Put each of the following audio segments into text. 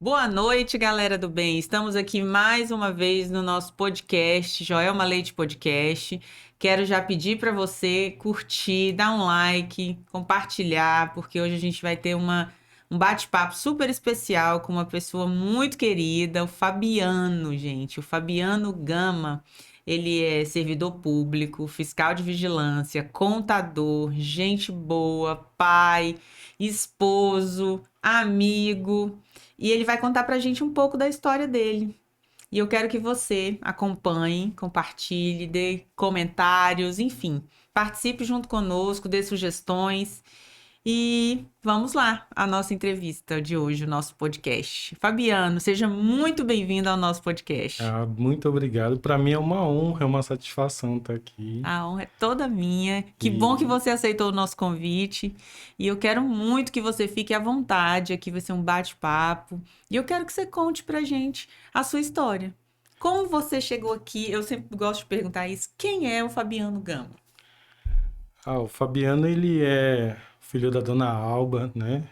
Boa noite, galera do bem. Estamos aqui mais uma vez no nosso podcast, Joelma Leite Podcast. Quero já pedir para você curtir, dar um like, compartilhar, porque hoje a gente vai ter um bate-papo super especial com uma pessoa muito querida, o Fabiano, gente. O Fabiano Gama. Ele é servidor público, fiscal de vigilância, contador, gente boa, pai, esposo, amigo. E ele vai contar pra gente um pouco da história dele. E eu quero que você acompanhe, compartilhe, dê comentários, enfim, participe junto conosco, dê sugestões. E vamos lá, a nossa entrevista de hoje, o nosso podcast. Fabiano, seja muito bem-vindo ao nosso podcast. Muito obrigado. Para mim é uma honra, é uma satisfação estar aqui. A honra é toda minha. Que bom que E você aceitou o nosso convite. E eu quero muito que você fique à vontade. Aqui vai ser um bate-papo. E eu quero que você conte pra gente a sua história. Como você chegou aqui? Eu sempre gosto de perguntar isso. Quem é o Fabiano Gama? o Fabiano, ele é filho da dona Alba, né?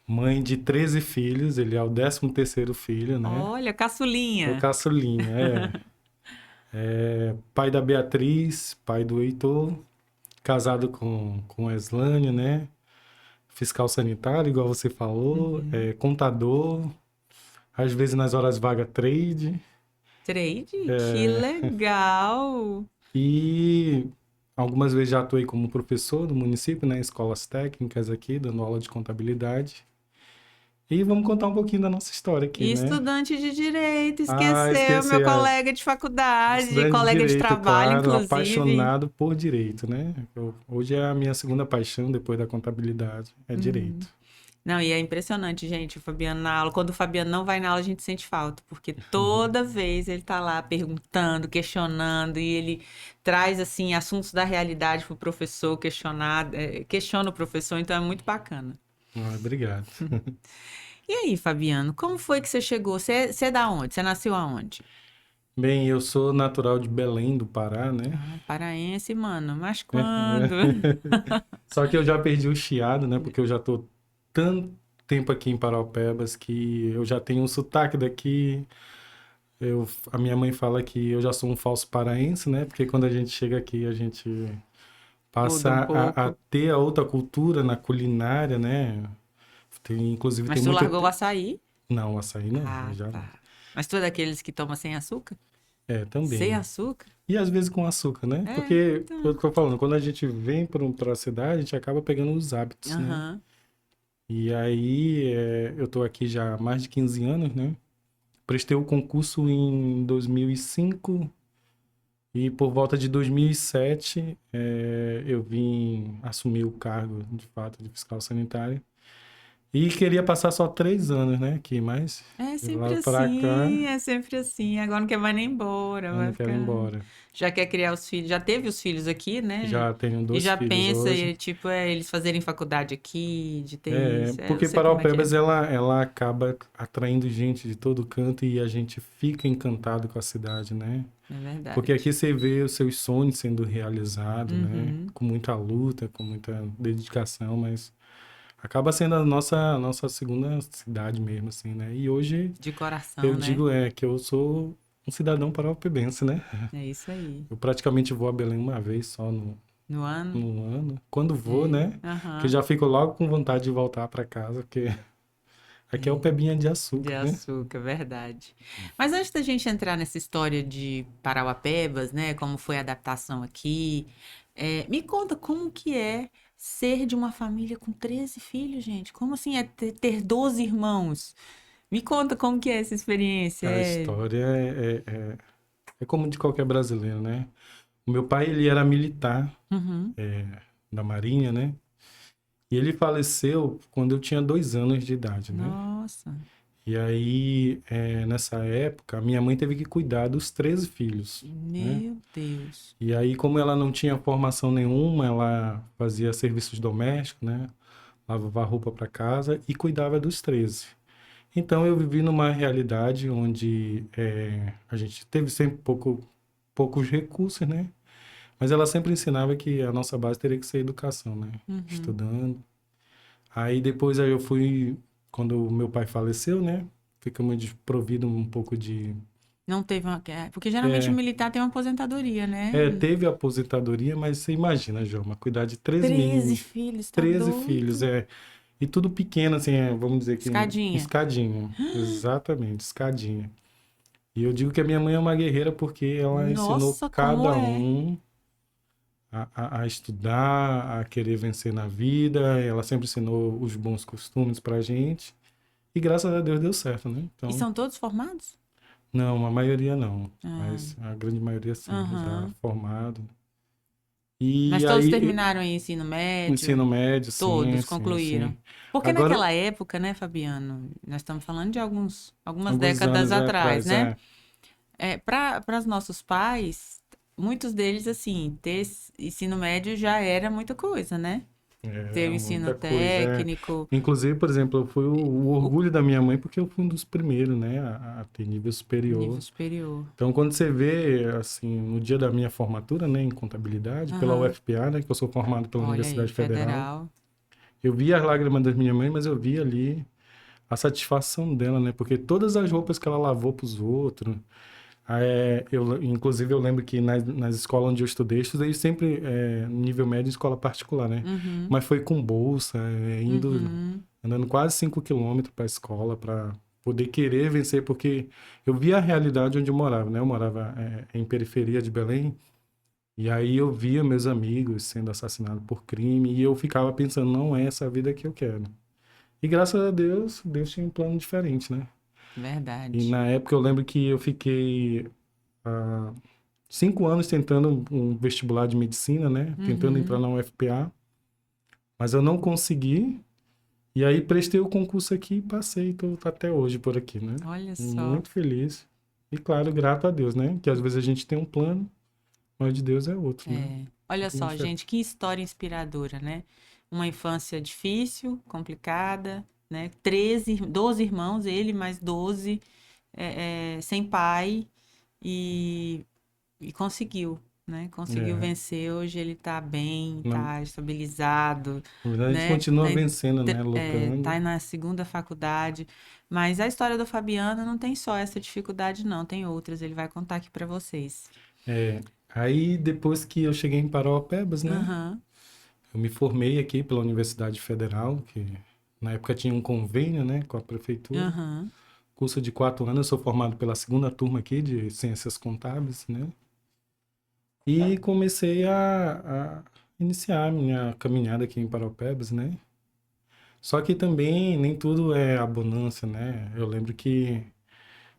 Mãe de 13 filhos, ele é o 13º filho, né? Olha, O caçulinha. caçulinha, é pai da Beatriz, pai do Heitor, casado com a Eslânia, né? Fiscal sanitário, igual você falou, Uhum. contador, às vezes nas horas vagas trade. Trade? Que legal! E algumas vezes já atuei como professor do município, né? Escolas técnicas aqui, dando aula de contabilidade. E vamos contar um pouquinho da nossa história aqui, E né? estudante de direito, Ah, esqueceu, esqueci, meu colega de faculdade, estudante de colega de direito, trabalho, claro, inclusive. apaixonado por direito, né? Hoje é a minha segunda paixão, depois da contabilidade, é Uhum. direito. Não, e é impressionante, gente, o Fabiano na aula. Quando o Fabiano não vai na aula, a gente sente falta, porque toda vez ele tá lá perguntando, questionando, e ele traz, assim, assuntos da realidade pro professor questionar, questiona o professor, então é muito bacana. Obrigado. E aí, Fabiano, como foi que você chegou? Você é da onde? Você nasceu aonde? Bem, eu sou natural de Belém, do Pará, né? Ah, paraense, mano, mas quando? Só que eu já perdi o chiado, né? Porque eu já tô tanto tempo aqui em Paraupebas que eu já tenho um sotaque daqui. A minha mãe fala que eu já sou um falso paraense, né? Porque quando a gente chega aqui, a gente Muda passa um a pouco. ter a outra cultura na culinária, né? Inclusive tem Mas tu muita... largou o açaí? Não, açaí não, Ah, já não. tá. Mas tu é daqueles que toma sem açúcar? É, Sem também. açúcar? E às vezes com açúcar, né? É, Porque, foi o então. que eu tô falando, quando a gente vem para a cidade, a gente acaba pegando os hábitos, né? Aham. E aí, eu tô aqui já há mais de 15 anos, né? Prestei o concurso em 2005 e por volta de 2007 eu vim assumir o cargo, de fato, de fiscal sanitário. E queria passar só 3 anos, né? Aqui, mas É de sempre lá pra cá assim, é sempre assim. Agora não quer mais nem embora, eu não vai quero ir ficar. embora. Já quer criar os filhos, já teve os filhos aqui, né? Já tenho E 2 já filhos pensa, hoje. tipo, eles fazerem faculdade aqui, de ter É, isso. É, eu porque sei como é que Paraupebas é. ela acaba atraindo gente de todo canto e a gente fica encantado com a cidade, né? É Porque aqui verdade. você vê os seus sonhos sendo realizados, né? Uhum. Com muita luta, com muita dedicação, mas acaba sendo a nossa segunda cidade mesmo, assim, né? E hoje De eu coração, né? digo que eu sou um cidadão paraupebense, né? É isso aí. Eu praticamente vou a Belém uma vez só No ano? no ano. Quando vou, É. né? Que eu Aham. já fico logo com vontade de voltar para casa, porque aqui é o É. pebinha de De açúcar, né? açúcar, verdade. Mas antes da gente entrar nessa história de Parauapebas, né? Como foi a adaptação aqui, me conta como que é ser de uma família com 13 filhos, gente. Como assim é ter 12 irmãos? Me conta como que é essa experiência. A história é como de qualquer brasileiro, né? O meu pai, ele era militar Uhum. da Marinha, né? E ele faleceu quando eu tinha 2 anos de idade, né? Nossa, E aí, nessa época, minha mãe teve que cuidar dos 13 filhos, né? meu Deus. E aí, como ela não tinha formação nenhuma, ela fazia serviços domésticos, né? Lavava roupa para casa e cuidava dos 13. Então, eu vivi numa realidade onde a gente teve sempre poucos recursos, né? Mas ela sempre ensinava que a nossa base teria que ser educação, né? Uhum. Estudando. Aí depois eu fui, quando o meu pai faleceu, né? ficamos desprovidos um pouco de... Não teve uma... Porque geralmente o militar tem uma aposentadoria, né? Teve aposentadoria, mas você imagina, Joma, cuidar de 13 13 meninos, filhos, tá 13 filhos, doido? e tudo pequeno, assim, vamos dizer que Escadinha. escadinha, exatamente, escadinha. E eu digo que a minha mãe é uma guerreira porque ela ensinou Nossa, como cada é? um a estudar, a querer vencer na vida, ela sempre ensinou os bons costumes pra gente, e graças a Deus deu certo, né? E Então, são todos formados? não, a maioria não, Ah, mas a grande maioria sim, já aham. formado. Mas E todos aí, terminaram em ensino médio? ensino médio, sim, Todos sim, sim. concluíram. Porque Agora, naquela época, né, Fabiano? Nós estamos falando de algumas alguns décadas anos atrás, atrás, né? Para os nossos pais, muitos deles, assim, ter ensino médio já era muita coisa, né? Ter era o ensino muita coisa. técnico, Inclusive, por exemplo, eu fui o o orgulho da minha mãe porque eu fui um dos primeiros, né, a ter nível nível superior. superior. Então, quando você vê, assim, no dia da minha formatura, né, em contabilidade, pela Aham. UFPA, né, que eu sou formado pela Olha aí, Universidade Federal, federal. eu vi as lágrimas da minha mãe, mas eu vi ali a satisfação dela, né, porque todas as roupas que ela lavou para os outros, inclusive, eu lembro que nas escolas onde eu estudei sempre nível médio em escola particular, né? Uhum, Mas foi com bolsa, uhum. andando quase 5 quilômetros para a escola para poder querer vencer, porque eu via a realidade onde eu morava, né? Eu morava em periferia de Belém, e aí eu via meus amigos sendo assassinados por crime, e eu ficava pensando, não é essa a vida que eu quero. E graças a Deus, Deus tinha um plano diferente, né? E Verdade. na época eu lembro que eu fiquei 5 anos tentando um vestibular de medicina, né? Tentando entrar Uhum. na UFPA, mas eu não consegui. E aí prestei o concurso aqui e passei, tô até hoje por aqui, né? Olha só. Muito feliz. E claro, grato a Deus, né? Que às vezes a gente tem um plano, mas o de Deus é outro, né? É. Olha Totalmente só, diferente. gente, que história inspiradora, né? Uma infância difícil, complicada, né? 12 irmãos, ele mais 12, sem pai, e, e conseguiu, né? Conseguiu É. vencer. Hoje ele tá bem, Na, tá estabilizado, na verdade, a gente né? continua vencendo, né? Tá Lutando. na segunda faculdade. Mas a história do Fabiano não tem só essa dificuldade, não, tem outras. Ele vai contar aqui pra vocês. É. Aí depois que eu cheguei em Parauapebas, né? Aham, Eu me formei aqui pela Universidade Federal, que na época tinha um convênio, né? Com a prefeitura. aham. Curso de 4 anos, eu sou formado pela segunda turma aqui de Ciências Contábeis, né? E comecei a iniciar a minha caminhada aqui em Paraupebas, né? Só que também nem tudo é abundância, né? Eu lembro que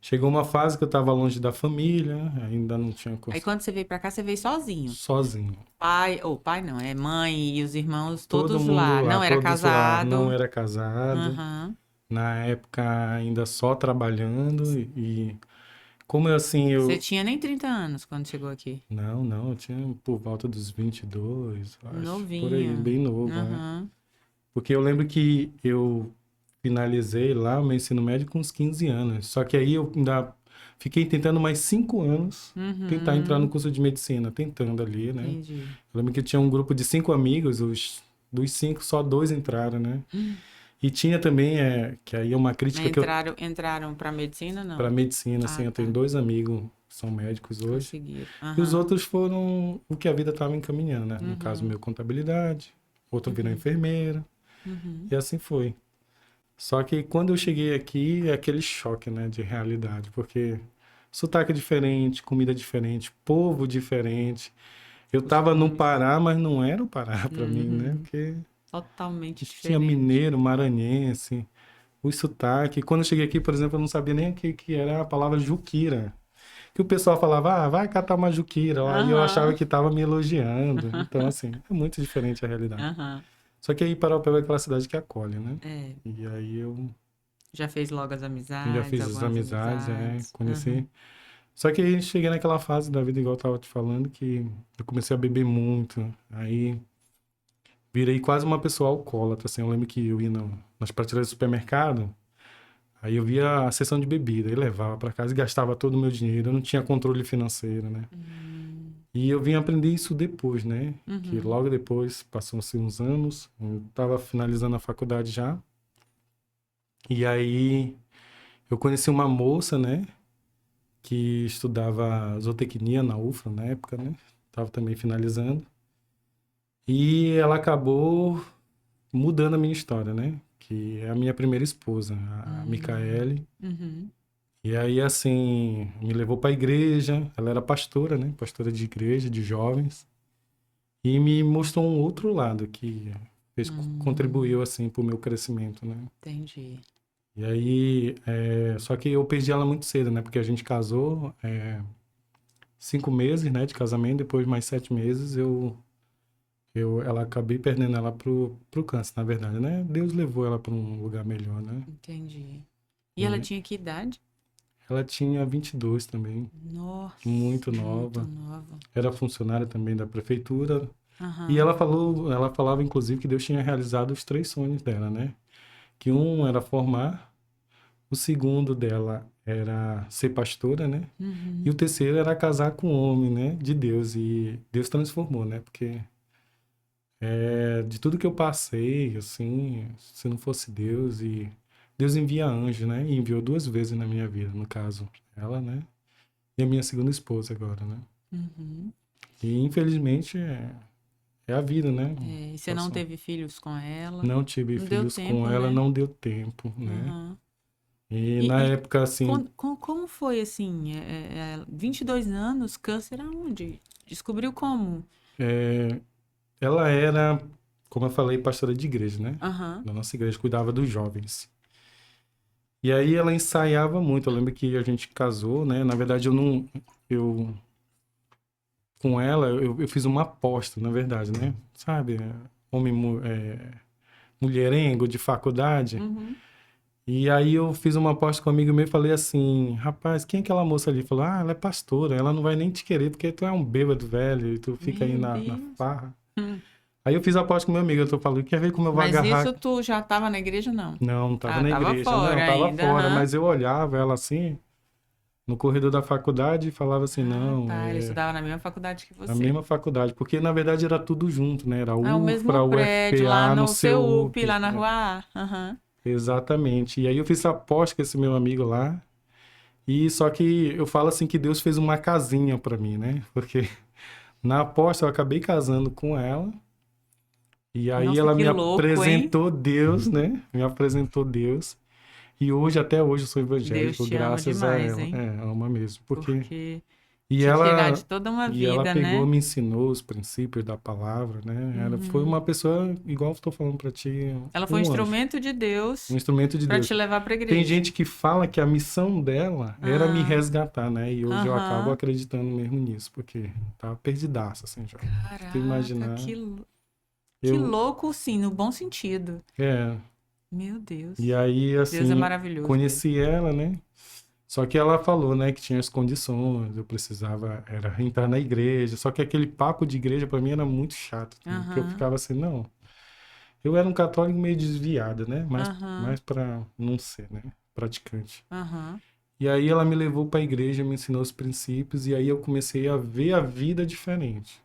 chegou uma fase que eu estava longe da família, ainda não tinha Aí quando você veio pra cá, você veio sozinho. sozinho. Pai, ou pai não, é mãe e os irmãos Todo todos mundo lá. lá, Não era todos lá, não casado. era casado. Aham. Na época ainda só trabalhando e como eu assim, Você eu tinha nem 30 anos quando chegou aqui. não, eu tinha por volta dos 22, acho, por aí, Novinho. bem novo, né? Aham. Porque eu lembro que eu finalizei lá o meu ensino médio com uns 15 anos. Só que aí eu ainda fiquei tentando mais 5 anos tentar entrar no Uhum. curso de medicina, tentando ali, né? Entendi. Eu lembro que tinha um grupo de 5 amigos, dos 5, só 2 entraram, né? E tinha também, que aí é uma crítica que eu Entraram pra medicina, para não? medicina, assim, Ah, eu tenho tá. 2 amigos que são médicos hoje. Conseguiram. E os Aham. outros foram o que a vida estava encaminhando, né? No caso, Uhum. meu, contabilidade, outro virou Uhum. enfermeira, Uhum. e assim foi. Só que quando eu cheguei aqui, é aquele choque, né, de realidade, porque sotaque diferente, comida diferente, povo diferente. Eu tava no Costumes. Pará, mas não era o Pará para mim, né? Uhum. Porque Totalmente tinha diferente. mineiro, maranhense, os sotaque. Quando eu cheguei aqui, por exemplo, eu não sabia nem o que era a palavra juquira. Que o pessoal falava, vai catar uma juquira lá, e eu achava Aham. que tava me elogiando. Então, assim, é muito diferente a realidade. Aham. Só que aí Paraupeba é aquela cidade que acolhe, né? É. E aí eu Já fez logo as já amizades, fiz as algumas amizades, amizades. conheci. Aham. Só que aí cheguei naquela fase da vida, igual eu tava te falando, que eu comecei a beber muito. Aí virei quase uma pessoa alcoólatra, assim. Eu lembro que eu ia nas prateleiras do supermercado, aí eu via a seção de bebida, aí levava para casa e gastava todo o meu dinheiro. Eu não tinha controle financeiro, né? E eu vim aprender isso depois, né? Que Uhum. logo depois, passou-se uns anos, eu tava finalizando a faculdade já. E aí eu conheci uma moça, né? Que estudava zootecnia na UFRA na época, né? Tava também finalizando. E ela acabou mudando a minha história, né? Que é a minha primeira esposa, a Micaele. Uhum. E aí, assim, me levou para a igreja. Ela era pastora, né? Pastora de igreja, de jovens. E me mostrou um outro lado que contribuiu, assim, para o meu crescimento, né? Entendi. E aí, só que eu perdi ela muito cedo, né? Porque a gente casou, 5 meses, né, de casamento. Depois, mais 7 meses, ela acabei perdendo ela pro câncer, na verdade, né? Deus levou ela para um lugar melhor, né? Entendi. E ela E tinha que idade? ela tinha 22 também, Nossa, muito muito nova. nova. Era funcionária também da prefeitura. E Aham. ela falava, inclusive, que Deus tinha realizado os 3 sonhos dela, né? Que um era formar, o segundo dela era ser pastora, né? E o Uhum. terceiro era casar com um homem, né? De Deus. E Deus transformou, né? Porque de tudo que eu passei, assim, se não fosse Deus e Deus envia anjo, né? E enviou 2 vezes na minha vida, no caso, ela, né? E a minha segunda esposa agora, né? Uhum. E infelizmente é a vida, né? É, e você não Passou. teve filhos com ela? Não tive Não deu filhos com tempo, ela, né? não deu tempo, né? Aham. E na E época, assim, como foi assim? 22 anos, câncer aonde? Descobriu como? ela era, como eu falei, pastora de igreja, né? Aham. Da nossa igreja, cuidava dos jovens. E aí ela ensaiava muito. Eu lembro que a gente casou, né? Na verdade, eu não. Eu, com ela, eu fiz uma aposta, na verdade, né? Sabe? Homem, mulherengo de faculdade. Uhum. E aí eu fiz uma aposta com um amigo meu e falei assim, rapaz, quem é aquela moça ali? Falou, ela é pastora, ela não vai nem te querer, porque tu é um bêbado velho e tu fica aí Meu na Deus. farra. Hum. Aí eu fiz a aposta com meu amigo, eu tô falando, quer ver como eu vou Mas agarrar? isso tu já tava na igreja, não? Não, não tava Ah, na tava igreja, não, fora tava ainda, fora, aham. mas eu olhava ela assim, no corredor da faculdade e falava assim, Ah, não, tá. Ele estudava na mesma faculdade que na você. mesma faculdade, porque na verdade era tudo junto, né? Era a É o mesmo UFRA, prédio, lá UFPA, no no CEUP, CEUP, lá na Rua A. Aham. exatamente. E aí eu fiz a aposta com esse meu amigo lá. E só que eu falo assim que Deus fez uma casinha pra mim, né? Porque na aposta eu acabei casando com ela. E aí Nossa, ela que me louco, hein? apresentou Deus, né? Me apresentou Deus. E hoje, até hoje, eu sou Deus evangélico, te ama graças a demais, ela. hein? Ama mesmo. Porque. Porque E te tirar de ela. toda uma E ela vida, pegou, né? me ensinou os princípios da palavra, né? Ela foi Uhum. uma pessoa, igual eu estou falando para ti, Ela foi um um anjo, instrumento de um Deus instrumento de para Deus. te levar para a Tem igreja. gente que fala que a missão dela era me Ah, resgatar, né? E hoje eu acabo aham. acreditando mesmo nisso, porque tava perdidaça, assim, já. Tu Caraca, imaginar, que eu, louco, sim, no bom sentido. é, Meu e Deus. aí, Deus é assim, maravilhoso mesmo. conheci ela, né? Só que ela falou, né, que tinha as condições, eu precisava, era entrar na igreja, só que aquele papo de igreja pra mim era muito chato, porque eu Aham, ficava assim, não, eu era um católico meio desviado, né, mais aham, para não ser, né, praticante. aham. E aí ela me levou para a igreja, me ensinou os princípios, e aí eu comecei a ver a vida diferente,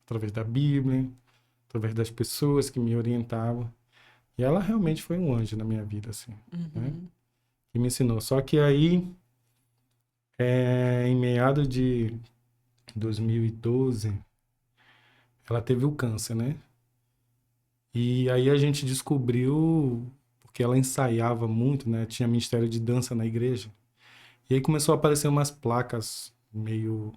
através da Bíblia, através das pessoas que me orientavam. E ela realmente foi um anjo na minha vida, assim, né, Uhum. que me ensinou. Só que aí, em meados de 2012, ela teve o câncer, né? E aí a gente descobriu, porque ela ensaiava muito, né? Tinha ministério de dança na igreja. E aí começou a aparecer umas placas meio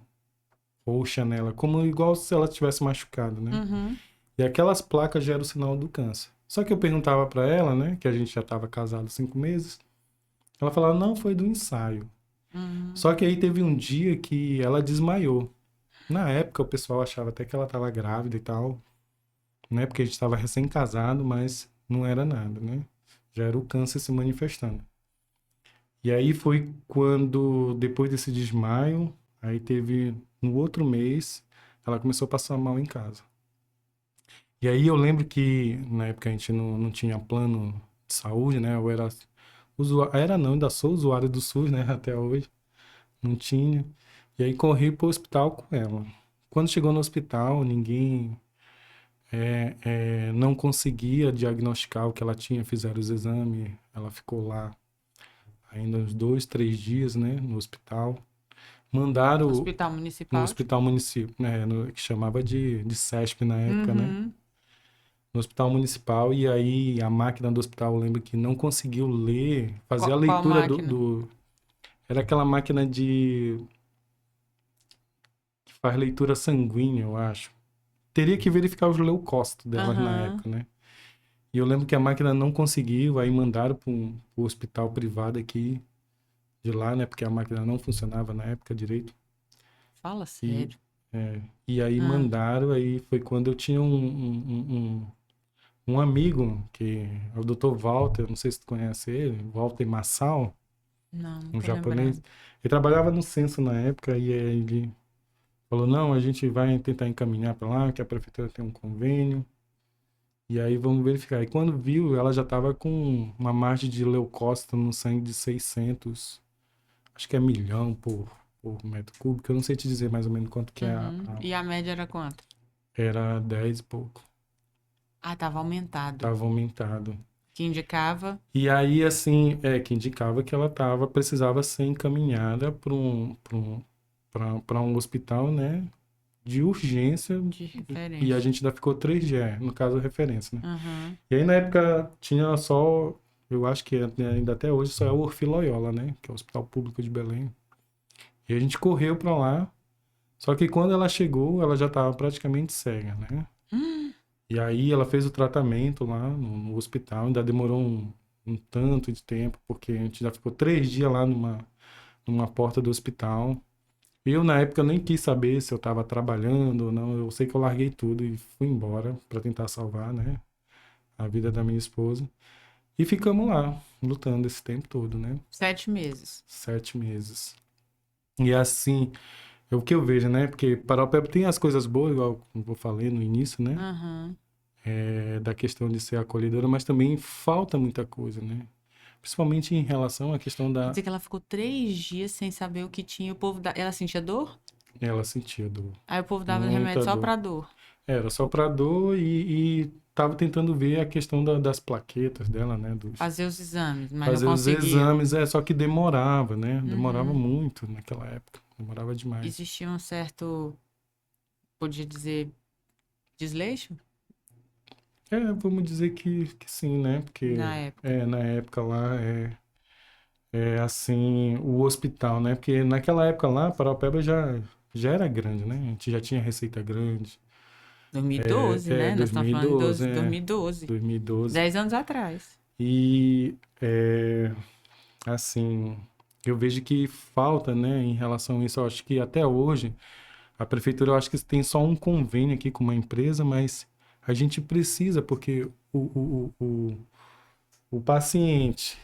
roxa nela, como igual se ela tivesse machucado, né? Uhum. E aquelas placas já eram o sinal do câncer. Só que eu perguntava para ela, né, que a gente já estava casado há 5 meses, ela falava, não, foi do ensaio. Uhum. Só que aí teve um dia que ela desmaiou. Na época o pessoal achava até que ela estava grávida e tal, né, porque a gente estava recém-casado, mas não era nada, né? Já era o câncer se manifestando. E aí foi quando, depois desse desmaio, aí teve, no outro mês, ela começou a passar mal em casa. E aí eu lembro que na época a gente não tinha plano de saúde, né? Eu era usuário, era não, ainda sou usuário do SUS, né? Até hoje, não tinha. E aí corri pro hospital com ela. Quando chegou no hospital, ninguém não conseguia diagnosticar o que ela tinha, fizeram os exames, ela ficou lá ainda uns 2, 3 dias, né, no hospital. Mandaram Hospital no Municipal. hospital municipal, né, que chamava de CESP na época, né? Uhum. No hospital municipal, e aí a máquina do hospital, eu lembro que não conseguiu ler, fazer a Qual leitura máquina? era aquela máquina que faz leitura sanguínea, eu acho. Teria que verificar os leucócitos delas na Aham. época, né? E eu lembro que a máquina não conseguiu, aí mandaram para o hospital privado aqui de lá, né? Porque a máquina não funcionava na época direito. Fala E, sério. e aí Ah, mandaram, aí foi quando eu tinha um amigo, que é o Dr. Walter, não sei se tu conhece ele, Walter Massal, não, não um tô japonês. lembrando. Ele trabalhava no censo na época e aí ele falou, não, a gente vai tentar encaminhar para lá, que a prefeitura tem um convênio. E aí vamos verificar. E quando viu, ela já estava com uma margem de leucócito no sangue de 600, acho que é milhão por metro cúbico. Eu não sei te dizer mais ou menos quanto que é Uhum. E a média era quanto? era 10 e pouco. Ah, tava aumentado. Tava aumentado. Que indicava E aí, assim, que indicava que ela precisava ser encaminhada para um hospital, né, de urgência, de e a referência. gente ainda ficou 3G, no caso, referência, né? Aham. E aí, na época, tinha só, eu acho que ainda até hoje, só é o Orfeu Loyola, né, que é o Hospital Público de Belém. E a gente correu para lá, só que quando ela chegou, ela já estava praticamente cega, né? Hum, E aí ela fez o tratamento lá no hospital, ainda demorou um tanto de tempo, porque a gente já ficou 3 dias lá numa porta do hospital. Eu, na época, nem quis saber se eu estava trabalhando ou não. Eu sei que eu larguei tudo e fui embora para tentar salvar, né, a vida da minha esposa. E ficamos lá, lutando esse tempo todo, né? 7 meses. 7 meses. E assim, é o que eu vejo, né? Porque Paraupeba tem as coisas boas, igual eu falei no início, né? Aham. Da questão de ser acolhedora, mas também falta muita coisa, né? Principalmente em relação à questão Quer da. dizer que ela ficou 3 dias sem saber o que tinha. O povo ela sentia dor? Ela sentia dor. Aí o povo dava remédio Muita só dor. pra dor. Era só pra dor e tava tentando ver a questão das plaquetas dela, né? Fazer os exames, mas não Fazer os conseguia. exames, só que demorava, né? Demorava Uhum. muito naquela época. Demorava demais. Existia um certo, podia dizer, desleixo Vamos dizer que sim, né? Porque na época. na época lá assim, o hospital, né? Porque naquela época lá, Paraupeba já era grande, né? A gente já tinha receita grande. 2012, né? Nós estamos falando de 2012, 2012. 2012. 10 anos atrás. E, assim, eu vejo que falta, né, em relação a isso. Eu acho que até hoje, a prefeitura, eu acho que tem só um convênio aqui com uma empresa, mas a gente precisa, porque o paciente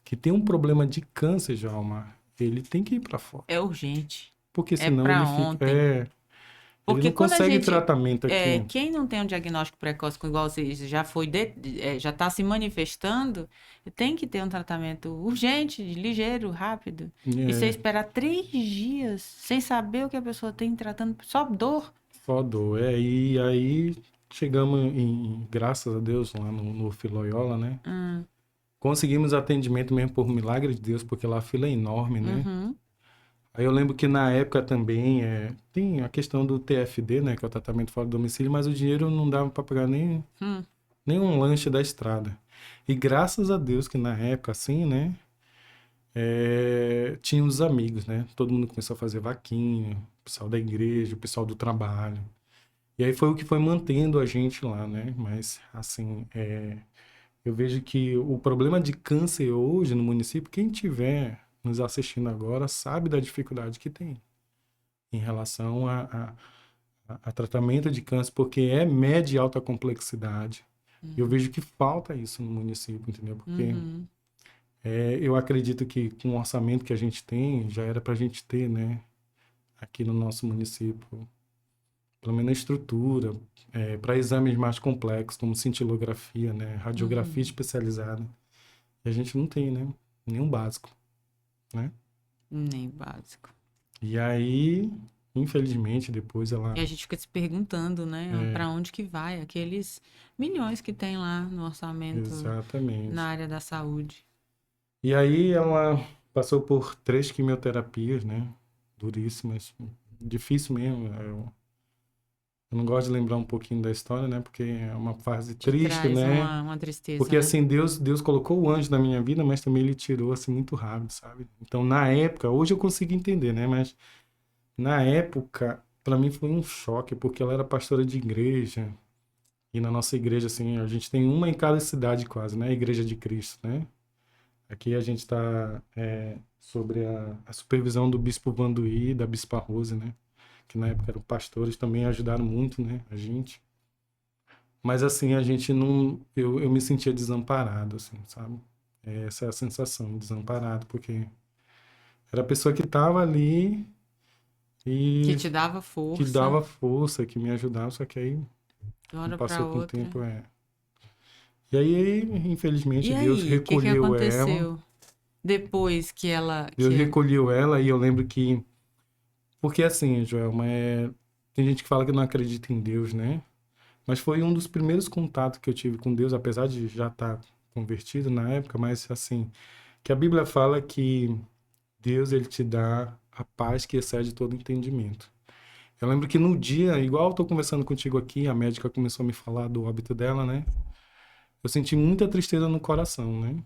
que tem um problema de câncer, Jalma, ele tem que ir para fora. É urgente. Porque É senão pra ele fica. ontem. Ele Porque não quando a consegue gente. tratamento aqui. Quem não tem um diagnóstico precoce, com igual você já foi, já está se manifestando, tem que ter um tratamento urgente, ligeiro, rápido. E você É, esperar 3 dias sem saber o que a pessoa tem tratando, só dor. só dor. E aí chegamos graças a Deus, lá no Filoiola, né? Hum, Conseguimos atendimento mesmo por milagre de Deus, porque lá a fila é enorme, né? uhum, Aí eu lembro que na época também tem a questão do TFD, né? Que é o tratamento fora do domicílio, mas o dinheiro não dava para pagar hum. nem um lanche da estrada. E graças a Deus que na época, assim, né? Tinha os amigos, né? Todo mundo começou a fazer vaquinha, o pessoal da igreja, o pessoal do trabalho. E aí foi o que foi mantendo a gente lá, né? Mas, assim, eu vejo que o problema de câncer hoje no município, quem tiver nos assistindo agora sabe da dificuldade que tem em relação a tratamento de câncer, porque é média e alta complexidade. Eu vejo que falta isso no município, entendeu? Porque Uhum. eu acredito que com o orçamento que a gente tem, já era para a gente ter, né, aqui no nosso município, pelo menos a estrutura, para exames mais complexos, como cintilografia, né, radiografia Uhum. especializada. E a gente não tem, né, nenhum básico, né? Nem básico. E aí, infelizmente, depois E ela... a gente fica se perguntando, né, para onde que vai aqueles milhões que tem lá no orçamento na Exatamente. área da saúde. E aí ela passou por 3 quimioterapias, né? Duríssimas. Difícil mesmo. Eu não gosto de lembrar um pouquinho da história, né? Porque é uma fase Te triste, traz né? uma tristeza, Porque né? assim, Deus colocou o anjo na minha vida, mas também ele tirou assim muito rápido, sabe? Então, na época, hoje eu consigo entender, né? Mas na época, para mim foi um choque, porque ela era pastora de igreja. E na nossa igreja, assim, a gente tem uma em cada cidade quase, né? A Igreja de Cristo, né? Aqui a gente está sobre a supervisão do Bispo Vanduí e da Bispa Rose, né? Que na época eram pastores, também ajudaram muito, né? A gente. Mas assim, a gente não. Eu me sentia desamparado, assim, sabe? Essa é a sensação, desamparado, porque era a pessoa que estava ali Que e te dava que força dava força, que me ajudava, só que aí de uma hora passou para com o outra. tempo, E aí, E infelizmente, Deus aí, o que que recolheu ela. aconteceu depois Deus recolheu ela e eu lembro que. Porque assim, Joelma, tem gente que fala que não acredita em Deus, né? Mas foi um dos primeiros contatos que eu tive com Deus, apesar de já estar convertido na época, mas assim, que a Bíblia fala que Deus ele te dá a paz que excede todo entendimento. Eu lembro que no dia, igual eu tô conversando contigo aqui, a médica começou a me falar do óbito dela, né? Eu senti muita tristeza no coração, né?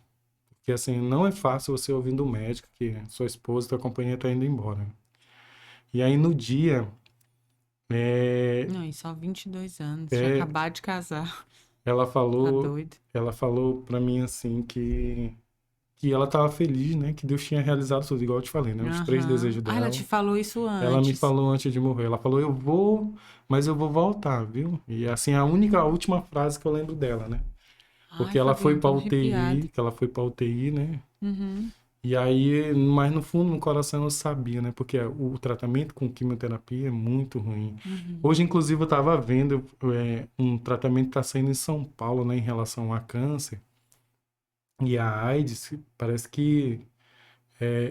Porque assim, não é fácil você ouvindo o médico que sua esposa, tua companhia tá indo embora. E aí no dia, é, Não, e só 22 anos, tinha é, acabado de casar. ela Tá falou, doido. ela falou para mim assim que ela estava feliz, né? Que Deus tinha realizado tudo, igual eu te falei, né? Os 3 desejos Aham. Ah, ela te dela. falou isso Ela me antes. falou antes de morrer. Ela falou, eu vou, mas eu vou voltar, viu? E assim, a última frase que eu lembro dela, né? Ai, Porque ela foi Fabiano, tô pra arrepiada. UTI, que ela foi pra UTI, né? Uhum, E aí, mas no fundo, no coração eu sabia, né? Porque o tratamento com quimioterapia é muito ruim. uhum. Hoje, inclusive, eu estava vendo um tratamento que está saindo em São Paulo, né? Em relação a câncer e a AIDS. Parece que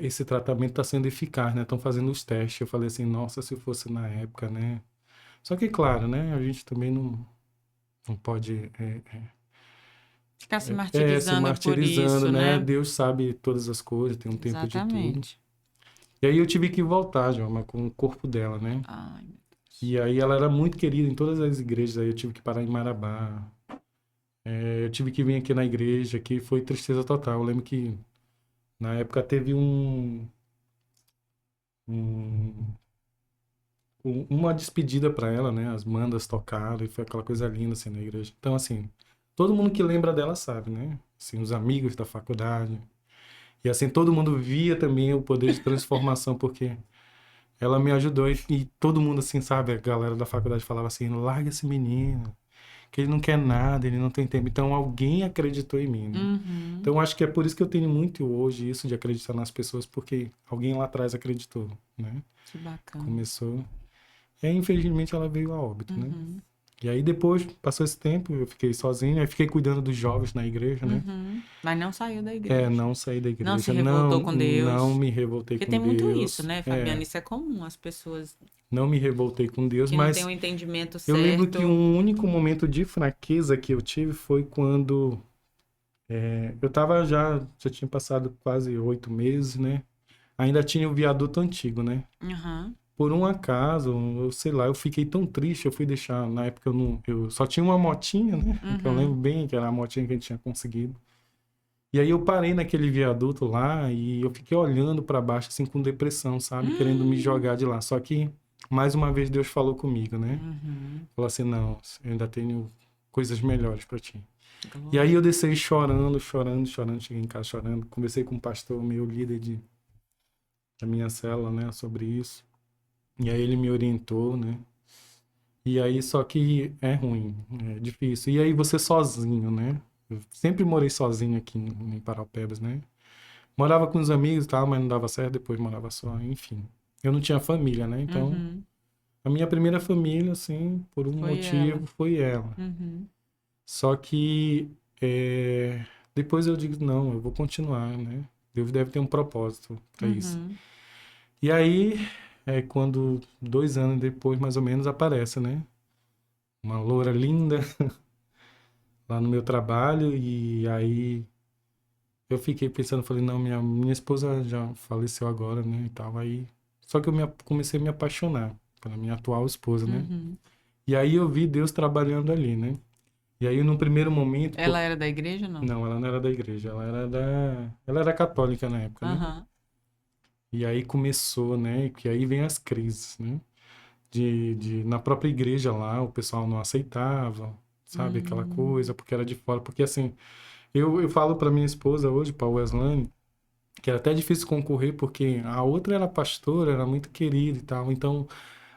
esse tratamento está sendo eficaz, né? Estão fazendo os testes. Eu falei assim, nossa, se fosse na época, né? Só que, claro, né? A gente também não pode Ficar se se martirizando por martirizando, isso, né? né? Deus sabe todas as coisas, tem um tempo de tudo. Exatamente. E aí eu tive que voltar, João, mas com o corpo dela, né? Ai, meu Deus. E aí ela era muito querida em todas as igrejas, aí eu tive que parar em Marabá. Eu tive que vir aqui na igreja, que foi tristeza total. Eu lembro que na época teve um- uma despedida para ela, né? As bandas tocaram e foi aquela coisa linda assim na igreja. Então assim, todo mundo que lembra dela sabe, né? Assim, os amigos da faculdade. E assim, todo mundo via também o poder de transformação, porque ela me ajudou e todo mundo assim, sabe? A galera da faculdade falava assim, larga esse menino, que ele não quer nada, ele não tem tempo. Então alguém acreditou em mim, né? Uhum. Então acho que é por isso que eu tenho muito hoje isso de acreditar nas pessoas, porque alguém lá atrás acreditou, né? Que bacana. Começou. E aí, infelizmente ela veio a óbito, né? Uhum. E aí depois, passou esse tempo, eu fiquei sozinho, aí fiquei cuidando dos jovens na igreja, né? Uhum. Mas não saiu da igreja. Não saí da Não se igreja, revoltou não, com não Deus. me revoltei Porque com tem muito isso, Deus, né, Fabiana? Isso é comum, as pessoas não me revoltei com Deus, que não têm mas o entendimento eu lembro que certo. um único momento de fraqueza que eu tive foi quando eu tava já tinha passado quase 8 meses, né? Ainda tinha o viaduto antigo, né? Aham. Por um acaso, eu sei lá, eu fiquei tão triste, eu fui deixar, na época eu só tinha uma motinha, né? Que eu lembro Uhum. bem que era a motinha que a gente tinha conseguido. E aí eu parei naquele viaduto lá e eu fiquei olhando para baixo assim com depressão, sabe? Querendo me jogar de lá. Só que mais uma vez Deus falou comigo, né? Uhum. Falou assim: "Não, eu ainda tenho coisas melhores para ti". E aí Glória. eu desci chorando, chorando, chorando, cheguei em casa chorando, conversei com o pastor, meu líder da minha célula, né, sobre isso. E aí ele me orientou, né? E aí só que é ruim, é difícil. E aí você sozinho, né? Eu sempre morei sozinho aqui em Paraupebas, né? Morava com os amigos e tal, mas não dava certo, depois morava só, enfim. Eu não tinha família, né? Então, Uhum. a minha primeira família, assim, por um Foi ela. motivo, foi ela. Uhum. Só que depois eu digo, não, eu vou continuar, né? Deus deve ter um propósito para isso. Uhum. E aí, quando 2 anos depois, mais ou menos, aparece, né? Uma loura linda lá no meu trabalho, e aí eu fiquei pensando, falei, não, minha esposa já faleceu agora, né, e tal, aí... Só que eu comecei a me apaixonar pela minha atual esposa, né? Uhum. E aí eu vi Deus trabalhando ali, né? E aí, num primeiro momento, Ela era da igreja ou não? não, ela não era da igreja, ela era católica na época, né? Aham. E aí começou, né? Que aí vem as crises, né? Na própria igreja lá, o pessoal não aceitava, sabe? Aquela coisa, porque era de fora. Porque assim, eu falo para minha esposa hoje, para Weslane, que era até difícil concorrer, porque a outra era pastora, era muito querida e tal. Então,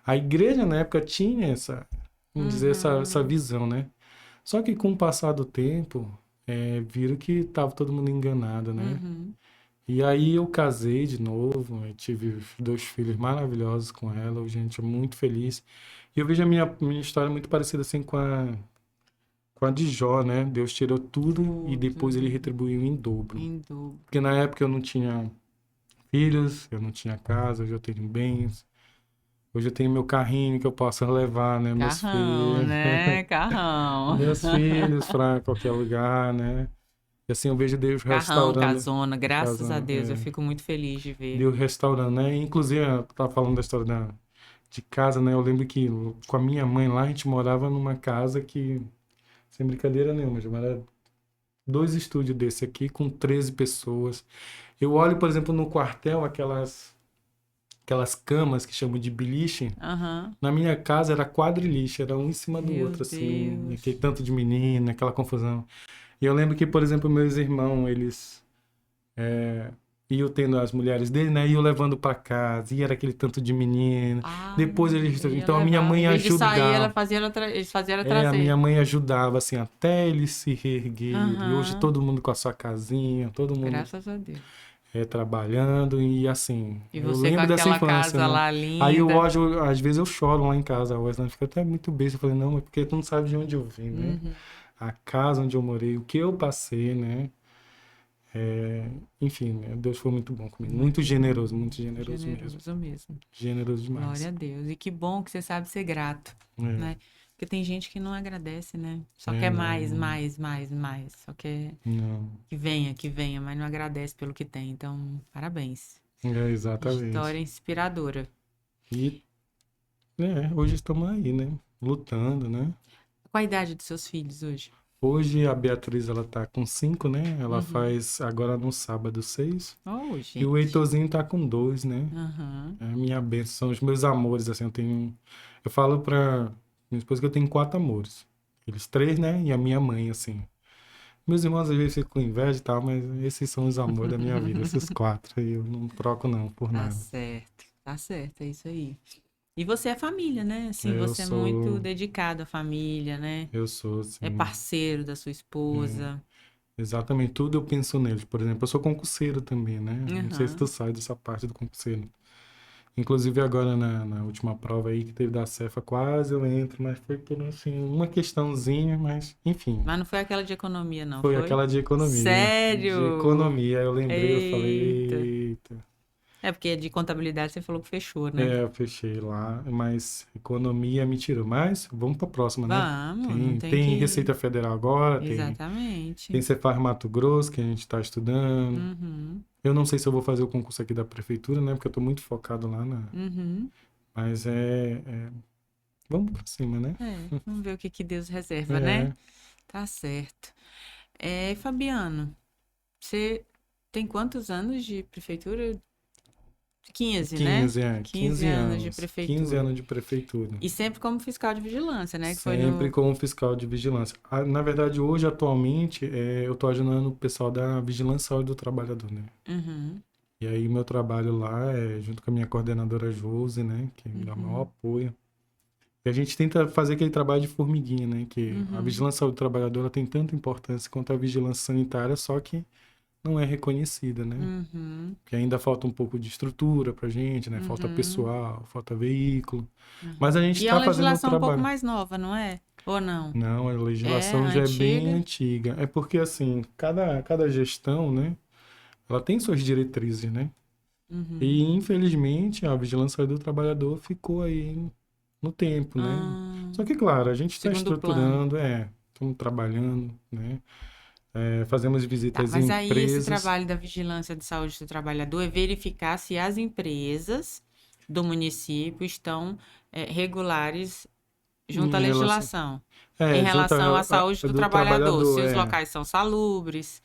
a igreja na época tinha essa, vamos dizer, essa Uhum. visão, né? Só que com o passar do tempo, viram que tava todo mundo enganado, né? Uhum. E aí eu casei de novo, eu tive 2 filhos maravilhosos com ela, gente, muito feliz. E eu vejo a minha história muito parecida assim com a de Jó, né? Deus tirou tudo e depois ele Tudo retribuiu em dobro. em dobro. Porque na época eu não tinha filhos, eu não tinha casa, hoje eu tenho bens, hoje eu tenho meu carrinho que eu posso levar, né? Meus Carrão, filhos, né? Carrão. meus filhos para qualquer lugar, né? E assim eu vejo Deus Carrão, restaurando, casona, graças a casando, Deus, eu fico muito feliz de ver. Deus restaurando, né? Inclusive, eu tava falando da história de casa, né? Eu lembro que com a minha mãe lá, a gente morava numa casa que, sem brincadeira nenhuma, já era 2 estúdios desse aqui com 13 pessoas. Eu olho, por exemplo, no quartel, aquelas camas que chamam de beliche. Aham. Na minha casa era quadriliche, era um em cima do Meu outro, assim, Deus. aquele tanto de menina, aquela confusão. E eu lembro que, por exemplo, meus irmãos, eles iam tendo as mulheres dele, né? Iam levando para casa, e era aquele tanto de menino. Ai, Depois eles. ele ia Então a minha levar. Em mãe vez de sair, ajudava. eles faziam ela A trazer. minha mãe ajudava, assim, até eles se reerguerem. E hoje Aham. todo mundo com a sua casinha, todo mundo Graças a Deus. trabalhando. E assim, E eu você com lembro dessa aquela infância, casa né? lá Aí eu linda. hoje, às vezes eu choro lá em casa. A Wesley fica até muito besta. Eu falei, não, é porque tu não sabe de onde eu vim, né? Uhum. A casa onde eu morei, o que eu passei, né? Enfim, né? Deus foi muito bom comigo. Muito bom. Muito generoso mesmo. Generoso mesmo. Generoso Glória demais. a Deus. E que bom que você sabe ser grato, né? Porque tem gente que não agradece, né? Só quer mais, Não, mais, mais, mais. Só quer não. que venha, mas não agradece pelo que tem. Então, parabéns. História Exatamente. inspiradora. E, hoje estamos aí, né? Lutando, né? Qual a idade dos seus filhos hoje? Hoje a Beatriz, ela tá com 5, né? Ela Uhum. faz agora no sábado 6. Oh, E o gente. Heitorzinho tá com 2, né? Aham. É a minha bênção, são os meus amores, assim, eu tenho... Eu falo pra minha esposa que eu tenho 4 amores. Eles 3, né? E a minha mãe, assim. Meus irmãos às vezes ficam com inveja e tal, mas esses são os amores da minha vida, esses 4. E eu não troco não, por Tá nada. certo. Tá certo, é isso aí. E você é família, né? Assim, Eu você é muito sou, dedicado à família, né? eu sou, É assim, parceiro da sua é, esposa. exatamente tudo eu penso neles. Por exemplo, eu sou concurseiro também, né? Não sei se tu Aham. sabe dessa parte do concurseiro. Inclusive agora na última prova aí que teve da Cefa, quase eu entro, mas foi por, assim, uma questãozinha, mas enfim. Mas não foi aquela de economia, não, Foi foi? aquela de economia. De Sério? economia, eu lembrei, eu falei, Eita. eita. É porque de contabilidade você falou que fechou, né? Eu fechei lá, mas economia me tirou. Mas vamos para a próxima, né? Vamos, não tem Tem que. Receita Federal agora, tem Exatamente. Cefaz Mato Grosso, que a gente está estudando. Uhum. Eu não sei se eu vou fazer o concurso aqui da prefeitura, né? Porque eu estou muito focado lá Uhum. Mas vamos para cima, né? É, vamos ver o que que Deus reserva, né? É, Tá certo. É, Fabiano, você tem quantos anos de prefeitura? 15, né? 15 15 anos de anos. 15 prefeitura. anos de prefeitura. E sempre como fiscal de vigilância, né? Que foi Sempre no. como fiscal de vigilância. Na verdade, hoje, atualmente, eu estou ajudando o pessoal da Vigilância e Saúde do Trabalhador, né? Uhum, E aí, meu trabalho lá é junto com a minha coordenadora Josi, né? Que me dá o maior uhum, apoio. E a gente tenta fazer aquele trabalho de formiguinha, né? Que a uhum, Vigilância e Saúde do Trabalhador ela tem tanta importância quanto a Vigilância Sanitária, só que não é reconhecida, né? uhum, Que ainda falta um pouco de estrutura pra gente, né? Falta uhum, pessoal, falta veículo. Mas a uhum. gente E é uma está fazendo o legislação um pouco trabalho. mais nova, não é? Ou não? Não, a É legislação já é bem antiga? antiga. É porque, assim, cada gestão, né? Ela tem suas diretrizes, né? Uhum. E, infelizmente, a vigilância do trabalhador ficou aí no tempo, né? Ah, Só que, claro, a gente está segundo plano. estruturando, estamos trabalhando, né? Fazemos Tá, visitas em mas aí esse empresas. trabalho da vigilância de saúde do trabalhador é verificar se as empresas do município estão regulares junto à Em relação, legislação, em junto relação à saúde do do trabalhador, se trabalhador, os locais são salubres,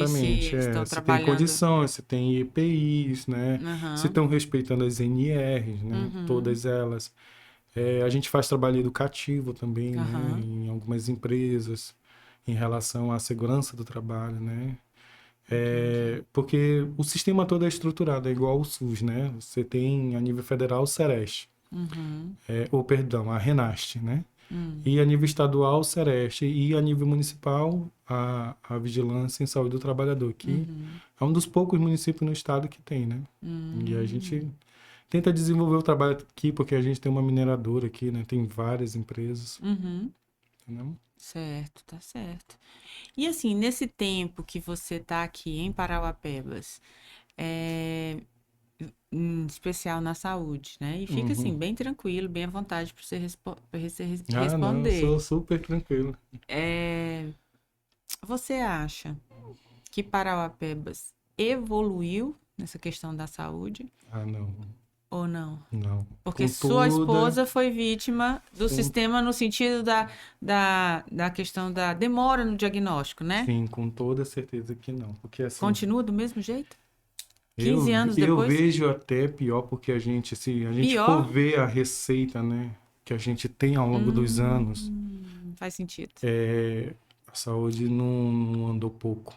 se exatamente, eles estão se tem trabalhando. condições, se tem EPIs, né, se Aham, estão respeitando as NRs, né, uhum, todas elas. A gente faz trabalho educativo também, né, aham, em algumas empresas, em relação à segurança do trabalho, né, entendi. porque o sistema todo é estruturado, é igual ao SUS, né, você tem a nível federal o Sereste, Uhum, ou perdão, a Renast, né, hum, e a nível estadual, o Sereste. E a nível municipal, a Vigilância em Saúde do Trabalhador, que uhum, é um dos poucos municípios no estado que tem, né? E a gente hum, tenta desenvolver o trabalho aqui, porque a gente tem uma mineradora aqui, né? Tem várias empresas, uhum. entendeu? Certo, tá certo. E assim, nesse tempo que você tá aqui em Parauapebas, é, em especial na saúde, né? E fica assim, Uhum. bem tranquilo, bem à vontade para você Ah, não, eu responder. sou super tranquilo. É, você acha que Parauapebas evoluiu nessa questão da saúde Ah, não, ou não? não. Porque Com sua toda, esposa foi vítima do com, sistema no sentido da questão da demora no diagnóstico, né? sim, com toda certeza que não. Porque assim, Continua do mesmo jeito? Eu, 15 anos eu depois? vejo até pior porque a gente, se a gente for Pior? ver a receita, né, que a gente tem ao longo dos anos, Faz sentido. a saúde não andou pouco.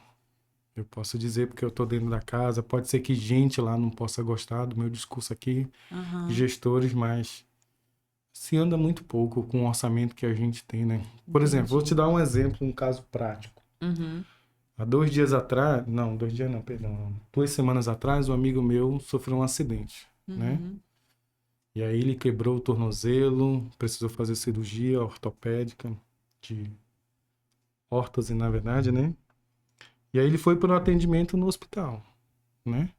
Eu posso dizer porque eu estou dentro da casa. Pode ser que gente lá não possa gostar do meu discurso aqui, Aham, gestores, mas se anda muito pouco com o orçamento que a gente tem, né? Por exemplo, vou te entendi. dar um exemplo, um caso prático. Uhum, Há 2 dias atrás, não, 2 dias não, perdão, 2 semanas atrás, um amigo meu sofreu um acidente, né? uhum, E aí ele quebrou o tornozelo, precisou fazer cirurgia ortopédica, de órtose, na verdade, né? E aí ele foi para um atendimento no hospital, né?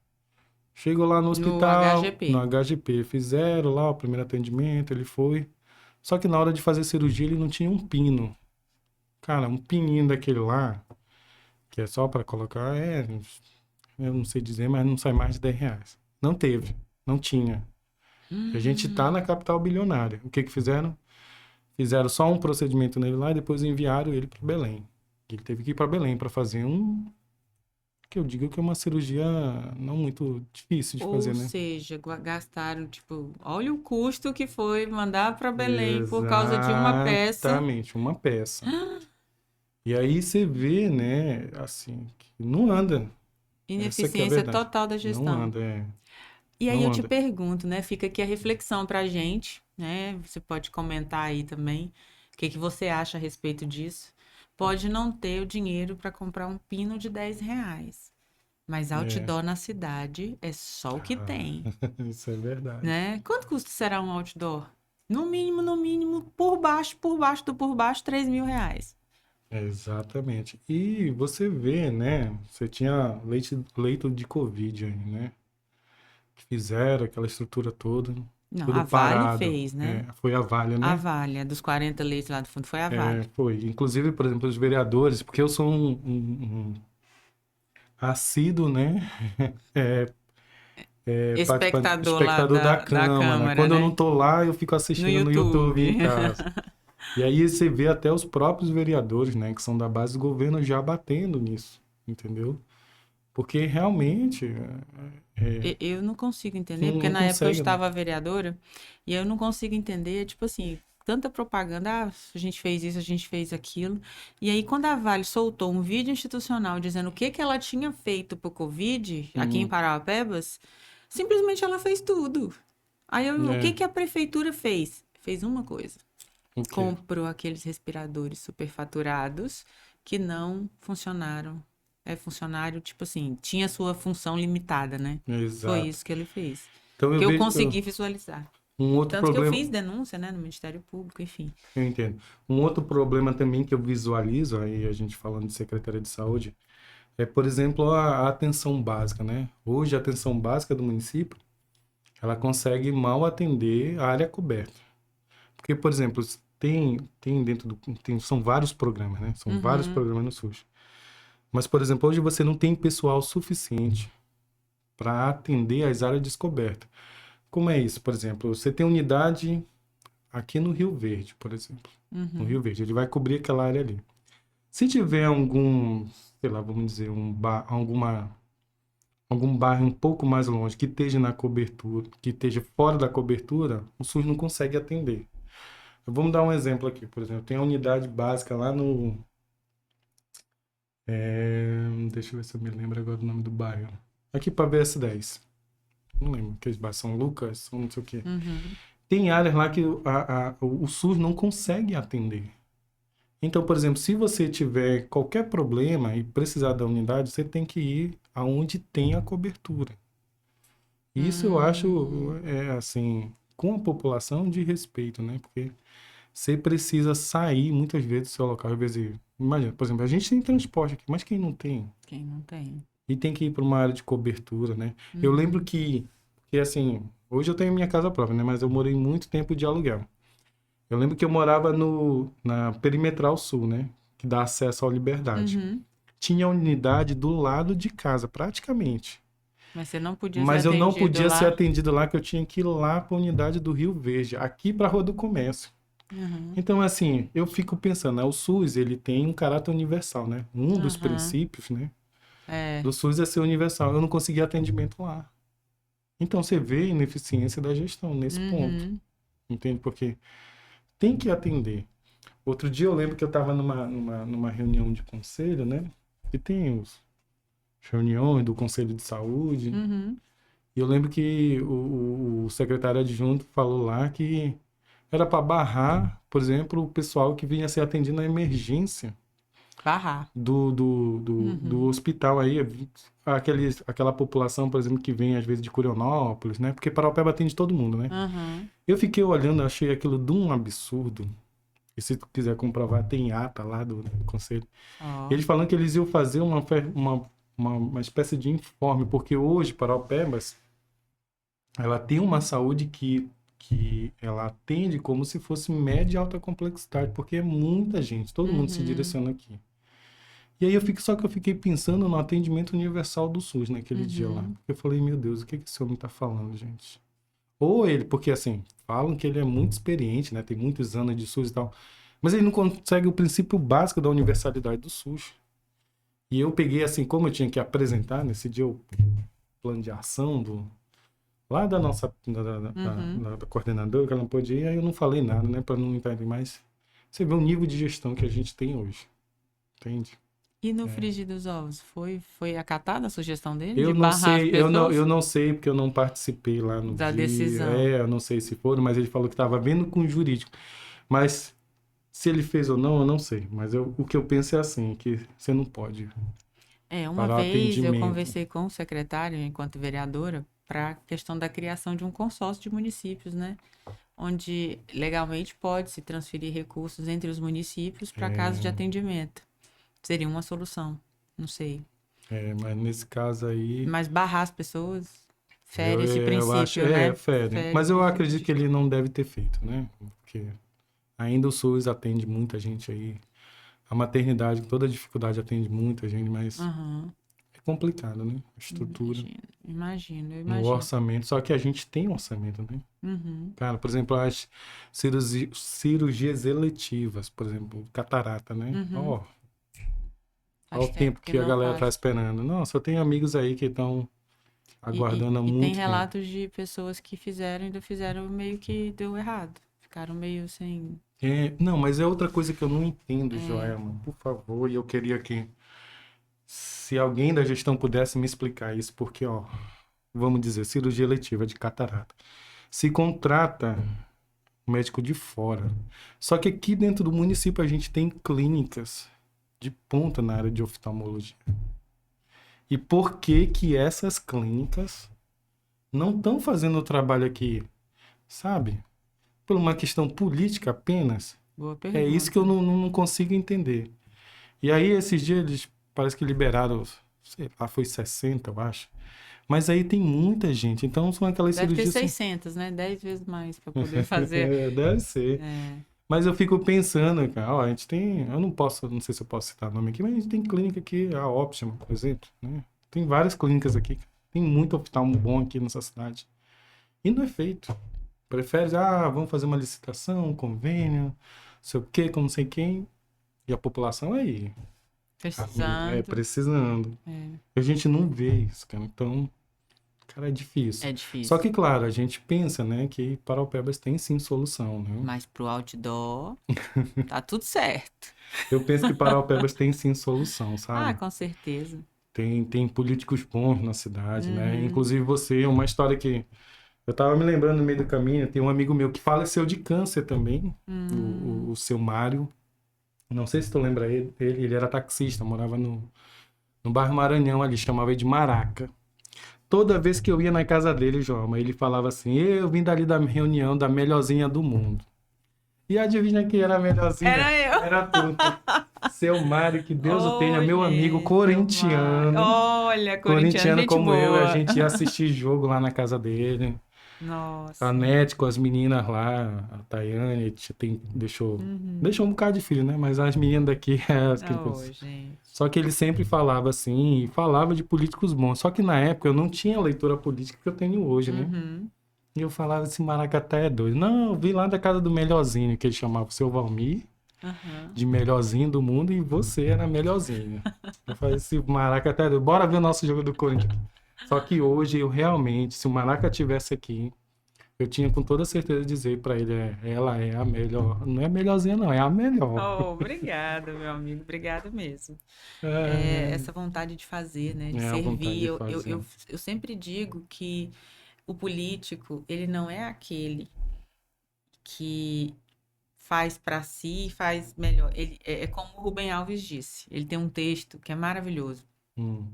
Chegou lá no no hospital, no HGP. HGP, fizeram lá o primeiro atendimento, ele foi. Só que na hora de fazer cirurgia ele não tinha um pino. Cara, um pininho daquele lá, que é só para colocar, eu não sei dizer, mas não sai mais de R$ 10. Não teve, não tinha. A gente tá Hum, na capital bilionária. O que que fizeram? Fizeram só um procedimento nele lá e depois enviaram ele para Belém. Ele teve que ir para Belém para fazer que eu digo que é uma cirurgia não muito difícil de fazer, Ou né? seja, gastaram, tipo, olha o custo que foi mandar para Belém por causa de uma peça. Exatamente, uma peça. E aí você vê, né, assim, que não anda. Essa que é a Ineficiência verdade. total da Não gestão. anda, E aí não eu te anda. pergunto, né? Fica aqui a reflexão pra gente, né? Você pode comentar aí também o que que você acha a respeito disso. Pode não ter o dinheiro para comprar um pino de R$ 10, mas É. outdoor na cidade é só o que Ah, tem, isso é verdade. né? Quanto custa será um outdoor? No mínimo, por baixo, R$ 3.000. Exatamente. E você vê, né? Você tinha leito de Covid aí, né? Que fizeram aquela estrutura toda, Não, tudo a Vale parado. fez, né? Foi a Vale, A né? Vale, a dos 40 leitos lá do fundo foi a Vale. Foi. Inclusive, por exemplo, os vereadores, porque eu sou um assíduo, né? Participante, Espectador lá espectador da da Câmara. Câmara, Quando eu não né? tô lá, eu fico No assistindo no YouTube em YouTube. casa. E aí você vê até os próprios vereadores, né, que são da base do governo, já batendo nisso, entendeu? Porque realmente Eu não consigo entender, porque não na época eu consegue, né? estava vereadora e eu não consigo entender, tipo assim, tanta propaganda, a gente fez isso, a gente fez aquilo. E aí, quando a Vale soltou um vídeo institucional dizendo o que que ela tinha feito pro Covid aqui em Hum, Parauapebas, simplesmente ela fez tudo. Aí, o que é, que a prefeitura fez? Fez uma coisa. o quê? Comprou aqueles respiradores superfaturados que não funcionaram. É funcionário, tipo assim, tinha sua função limitada, né? Foi Exato. isso que ele fez. Então eu Que eu vejo consegui visualizar. um outro Tanto que eu problema, fiz denúncia, né, no Ministério Público, enfim. eu entendo. Um outro problema também que eu visualizo, aí a gente falando de Secretaria de Saúde, é, por exemplo, a atenção básica, né? Hoje a atenção básica do município, ela consegue mal atender a área coberta. Porque, por exemplo, tem dentro são vários programas, né? São vários Uhum, programas no SUS. Mas, por exemplo, hoje você não tem pessoal suficiente para atender as áreas descobertas. Como é isso? Por exemplo, você tem unidade aqui no Rio Verde, por exemplo. No Rio Verde, ele vai cobrir aquela área ali. Se tiver algum, sei lá, vamos dizer, algum bairro um pouco mais longe que esteja na cobertura, que esteja fora da cobertura, o SUS não consegue atender. Vamos dar um exemplo aqui, por exemplo, tem a unidade básica lá no... deixa eu ver se eu me lembro agora do nome do bairro. Aqui para BS10. Não lembro, aqueles bairros São Lucas, São não sei o quê. Tem áreas lá que o SUS não consegue atender. Então, por exemplo, se você tiver qualquer problema e precisar da unidade, você tem que ir aonde tem a cobertura. Isso eu acho, assim, com a população de respeito, né? Porque você precisa sair muitas vezes do seu local. Às vezes, imagina, por exemplo, a gente tem transporte aqui, mas quem não tem? Quem não tem? E tem que ir para uma área de cobertura, né? Eu lembro que assim, hoje eu tenho minha casa própria, né? Mas eu morei muito tempo de aluguel. Eu lembro que eu morava na Perimetral Sul, né? Que dá acesso à Liberdade. Tinha unidade do lado de casa, praticamente. Mas você não podia Mas ser eu não atendido podia lá? ser atendido lá, que eu tinha que ir lá para a unidade do Rio Verde, aqui para a Rua do Comércio. Então, assim, eu fico pensando, né? O SUS, ele tem um caráter universal, né? Um dos princípios, né? Do SUS é ser universal. Eu não consegui atendimento lá. Então, você vê a ineficiência da gestão nesse ponto. Entende? Porque tem que atender. Outro dia eu lembro que eu estava numa reunião de conselho, né? E tem as reuniões do Conselho de Saúde. E eu lembro que o secretário adjunto falou lá que era para barrar, por exemplo, o pessoal que vinha ser atendido na emergência Barrar. do hospital aí. Aquela população, por exemplo, que vem às vezes de Curionópolis, né? Porque Paraupeba atende todo mundo, né? Eu fiquei olhando, achei aquilo de um absurdo. E se tu quiser comprovar, tem ata lá do conselho. Eles falando que eles iam fazer uma espécie de informe, porque hoje Paraupebas, ela tem uma saúde que ela atende como se fosse média e alta complexidade, porque é muita gente, todo mundo se direciona aqui. E aí só que eu fiquei pensando no atendimento universal do SUS naquele dia lá. Eu falei, meu Deus, o que esse homem tá falando, gente? Ou ele, porque assim, falam que ele é muito experiente, né? Tem muitos anos de SUS e tal. Mas ele não consegue o princípio básico da universalidade do SUS. E eu peguei assim, como eu tinha que apresentar nesse dia o plano de ação lá da nossa da coordenadora, que ela não pôde ir, aí eu não falei nada, né? Para não entender mais. Você vê o nível de gestão que a gente tem hoje. Entende? E no frigir dos ovos, foi acatada a sugestão dele Eu de não barrar as sei, pessoas? eu não sei, porque eu não participei lá no Da dia. decisão. Eu não sei se foram, mas ele falou que estava vendo com o jurídico. Mas se ele fez ou não, eu não sei. Mas o que eu penso é assim, que você não pode Uma parar o vez eu atendimento. conversei com o secretário, enquanto vereadora, para a questão da criação de um consórcio de municípios, né? Onde legalmente pode se transferir recursos entre os municípios para casos de atendimento. Seria uma solução, não sei. Mas nesse caso aí... Mas barrar as pessoas fere esse eu princípio, acho, né? fere. Mas eu acredito que ele não deve ter feito, né? Porque ainda o SUS atende muita gente aí. A maternidade, com toda a dificuldade, atende muita gente, mas é complicado, né? A estrutura. Imagino. No orçamento. Só que a gente tem orçamento, né? Cara, por exemplo, as cirurgias eletivas, por exemplo, catarata, né? Olha o tempo que a galera tá esperando. Nossa, eu tenho amigos aí que estão aguardando há muito tempo. E tem relatos de pessoas que ainda fizeram meio que deu errado. Ficaram meio sem... Não, mas é outra coisa que eu não entendo, Joelma. Por favor, e eu queria que se alguém da gestão pudesse me explicar isso, porque, vamos dizer, cirurgia eletiva de catarata. Se contrata um médico de fora. Só que aqui dentro do município a gente tem clínicas de ponta na área de oftalmologia. E por que essas clínicas não estão fazendo o trabalho aqui, sabe? Por uma questão política apenas? Boa pergunta. É isso que eu não consigo entender. E aí, esses dias, eles parece que liberaram, sei lá, foi 60, eu acho. Mas aí tem muita gente. Então, são aquelas Deve cirurgias... ter 600, né? 10 vezes mais para poder fazer. Deve ser. Mas eu fico pensando, cara, ó, a gente tem, eu não posso, não sei se eu posso citar nome aqui, mas a gente tem clínica aqui, a Optima, por exemplo, né? Tem várias clínicas aqui, cara. Tem muito hospital bom aqui nessa cidade. E não é feito. Prefere, vamos fazer uma licitação, um convênio, não sei o quê, com não sei quem. E a população aí, Precisando. precisando. É. A gente não vê isso, cara. Então, cara, é difícil. É difícil. Só que, claro, a gente pensa, né, que Paraupebas tem sim solução, né? Mas pro outdoor, tá tudo certo. Eu penso que Paraupebas tem sim solução, Ah, sabe? com certeza. Tem políticos bons na cidade, né? Uhum. Inclusive você, uma história que eu tava me lembrando no meio do caminho, tem um amigo meu que faleceu de câncer também, o seu Mário. Não sei se tu lembra ele era taxista, morava no bairro Maranhão ali, chamava ele de Maraca. Toda vez que eu ia na casa dele, João, ele falava assim, eu vim dali da reunião da melhorzinha do mundo. E adivinha quem era a melhorzinha? Era eu. Era tu. Seu Mário, que Deus o tenha, meu amigo gente, corintiano. Olha, corintiano, Corintiano gente como eu, a boa. gente ia assistir jogo lá na casa dele. Nossa. A Nete com as meninas lá, a Tayane, deixou um bocado de filho, né? Mas as meninas daqui, as que Oh, gente. só que ele sempre falava assim, e falava de políticos bons. Só que na época eu não tinha a leitura política que eu tenho hoje, né? Uhum. E eu falava, esse Maracate é doido. Não, eu vim lá da casa do melhorzinho, que ele chamava o seu Valmir, Uhum. de melhorzinho do mundo, e você era melhorzinho. Eu falei, esse Maracate é doido, bora ver o nosso jogo do Corinthians. Só que hoje eu realmente, se o Maraca tivesse aqui, eu tinha com toda certeza de dizer pra ele, ela é a melhor. Não é a melhorzinha, não, é a melhor. Oh, obrigada, meu amigo. Obrigada mesmo. É, Essa vontade de fazer, né? De é a vontade servir. de Eu fazer. sempre digo que o político, ele não é aquele que faz para si e faz melhor. Ele é como o Rubem Alves disse. Ele tem um texto que é maravilhoso. Hum,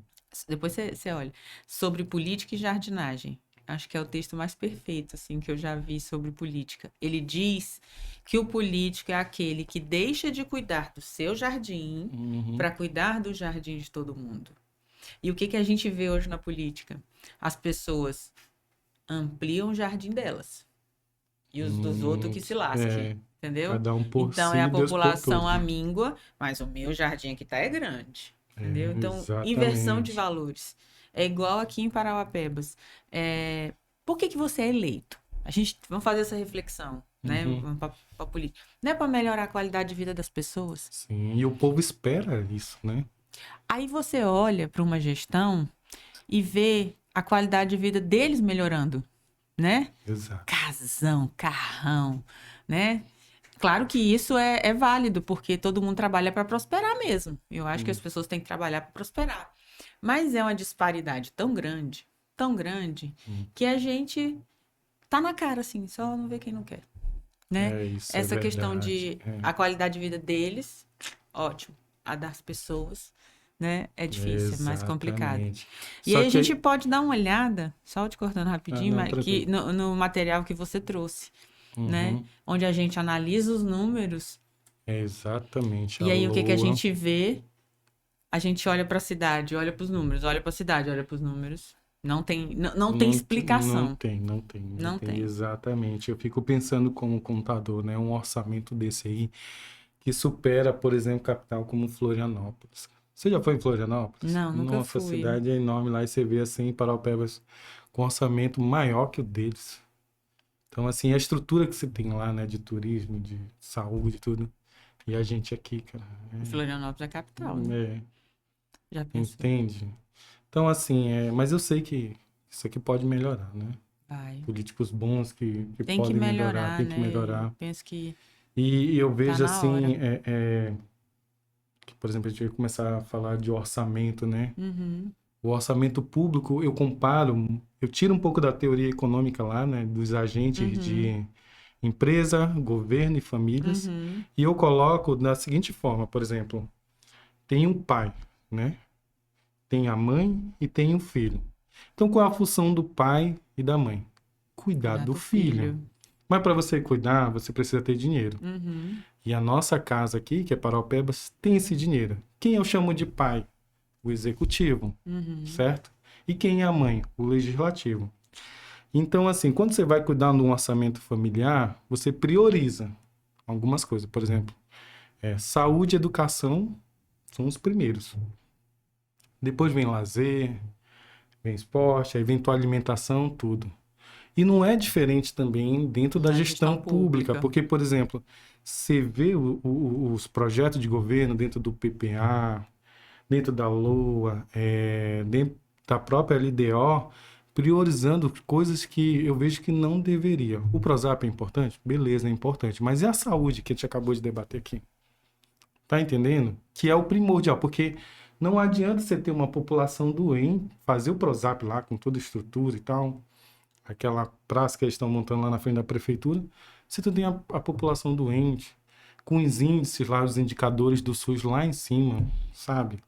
Depois você olha. Sobre política e jardinagem. Acho que é o texto mais perfeito assim que eu já vi sobre política. Ele diz que o político é aquele que deixa de cuidar do seu jardim uhum. para cuidar do jardim de todo mundo. E o que a gente vê hoje na política? As pessoas ampliam o jardim delas. E os dos outros que se lasquem. Entendeu? Cada um por Então si é a e Deus por população todos. amíngua, mas o meu jardim aqui tá é grande. Entendeu? Então, inversão de Exatamente. valores. É igual aqui em Parauapebas. Por que você é eleito? Vamos fazer essa reflexão, né? Uhum. Vamos pra política. Não é para melhorar a qualidade de vida das pessoas? Sim, e o povo espera isso, né? Aí você olha para uma gestão e vê a qualidade de vida deles melhorando, né? Exato. Casão, carrão, né? Claro que isso é válido, porque todo mundo trabalha para prosperar mesmo. Eu acho que as pessoas têm que trabalhar para prosperar. Mas é uma disparidade tão grande, que a gente tá na cara, assim, só não vê quem não quer, né? Isso Essa é questão verdade. de a qualidade de vida deles, ótimo. A das pessoas, né? É difícil, é mais complicado. Exatamente. E Só aí a que gente pode dar uma olhada, só te cortando rapidinho, não, mas tranquilo. no material que você trouxe, né? Uhum. Onde a gente analisa os números Exatamente. e A aí o que a lua. gente vê? A gente olha para a cidade, olha para os números, olha para a cidade, olha para os números. Não tem explicação. Não tem. Não tem. Exatamente. Eu fico pensando como contador, né? Um orçamento desse aí que supera, por exemplo, capital como Florianópolis. Você já foi em Florianópolis? Não, nunca Nossa, a fui. cidade é enorme lá e você vê assim Paraupebas com orçamento maior que o deles. Então, assim, a estrutura que você tem lá, né, de turismo, de saúde, tudo. E a gente aqui, cara. Florianópolis é capital, né? Já pensou? Entende? Então, assim, mas eu sei que isso aqui pode melhorar, né? Vai. Políticos bons que Tem que podem melhorar, tem né? que melhorar. Eu penso que E eu vejo, na hora. assim, que, por exemplo, a gente vai começar a falar de orçamento, né? Uhum. O orçamento público, eu tiro um pouco da teoria econômica lá, né? Dos agentes de empresa, governo e famílias. Uhum. E eu coloco da seguinte forma, por exemplo, tem um pai, né? Tem a mãe e tem um filho. Então, qual é a função do pai e da mãe? Cuidar do filho. Mas para você cuidar, você precisa ter dinheiro. Uhum. E a nossa casa aqui, que é Paraupebas, tem esse dinheiro. Quem eu chamo de pai? O executivo, certo? E quem é a mãe? O legislativo. Então, assim, quando você vai cuidar de um orçamento familiar, você prioriza. algumas coisas. Por exemplo, saúde e educação são os primeiros. Depois vem lazer, vem esporte, aí vem tua alimentação, tudo. E não é diferente também dentro da Na gestão gestão pública, pública. porque, por exemplo, você vê os projetos de governo dentro do PPA, dentro da LOA, dentro da própria LDO, priorizando coisas que eu vejo que não deveria. O Prozap é importante? Beleza, é importante. Mas e a saúde que a gente acabou de debater aqui? Tá entendendo? Que é o primordial, porque não adianta você ter uma população doente, fazer o Prozap lá com toda a estrutura e tal, aquela praça que eles estão montando lá na frente da prefeitura, se tu tem a população doente, com os índices lá, os indicadores do SUS lá em cima, sabe?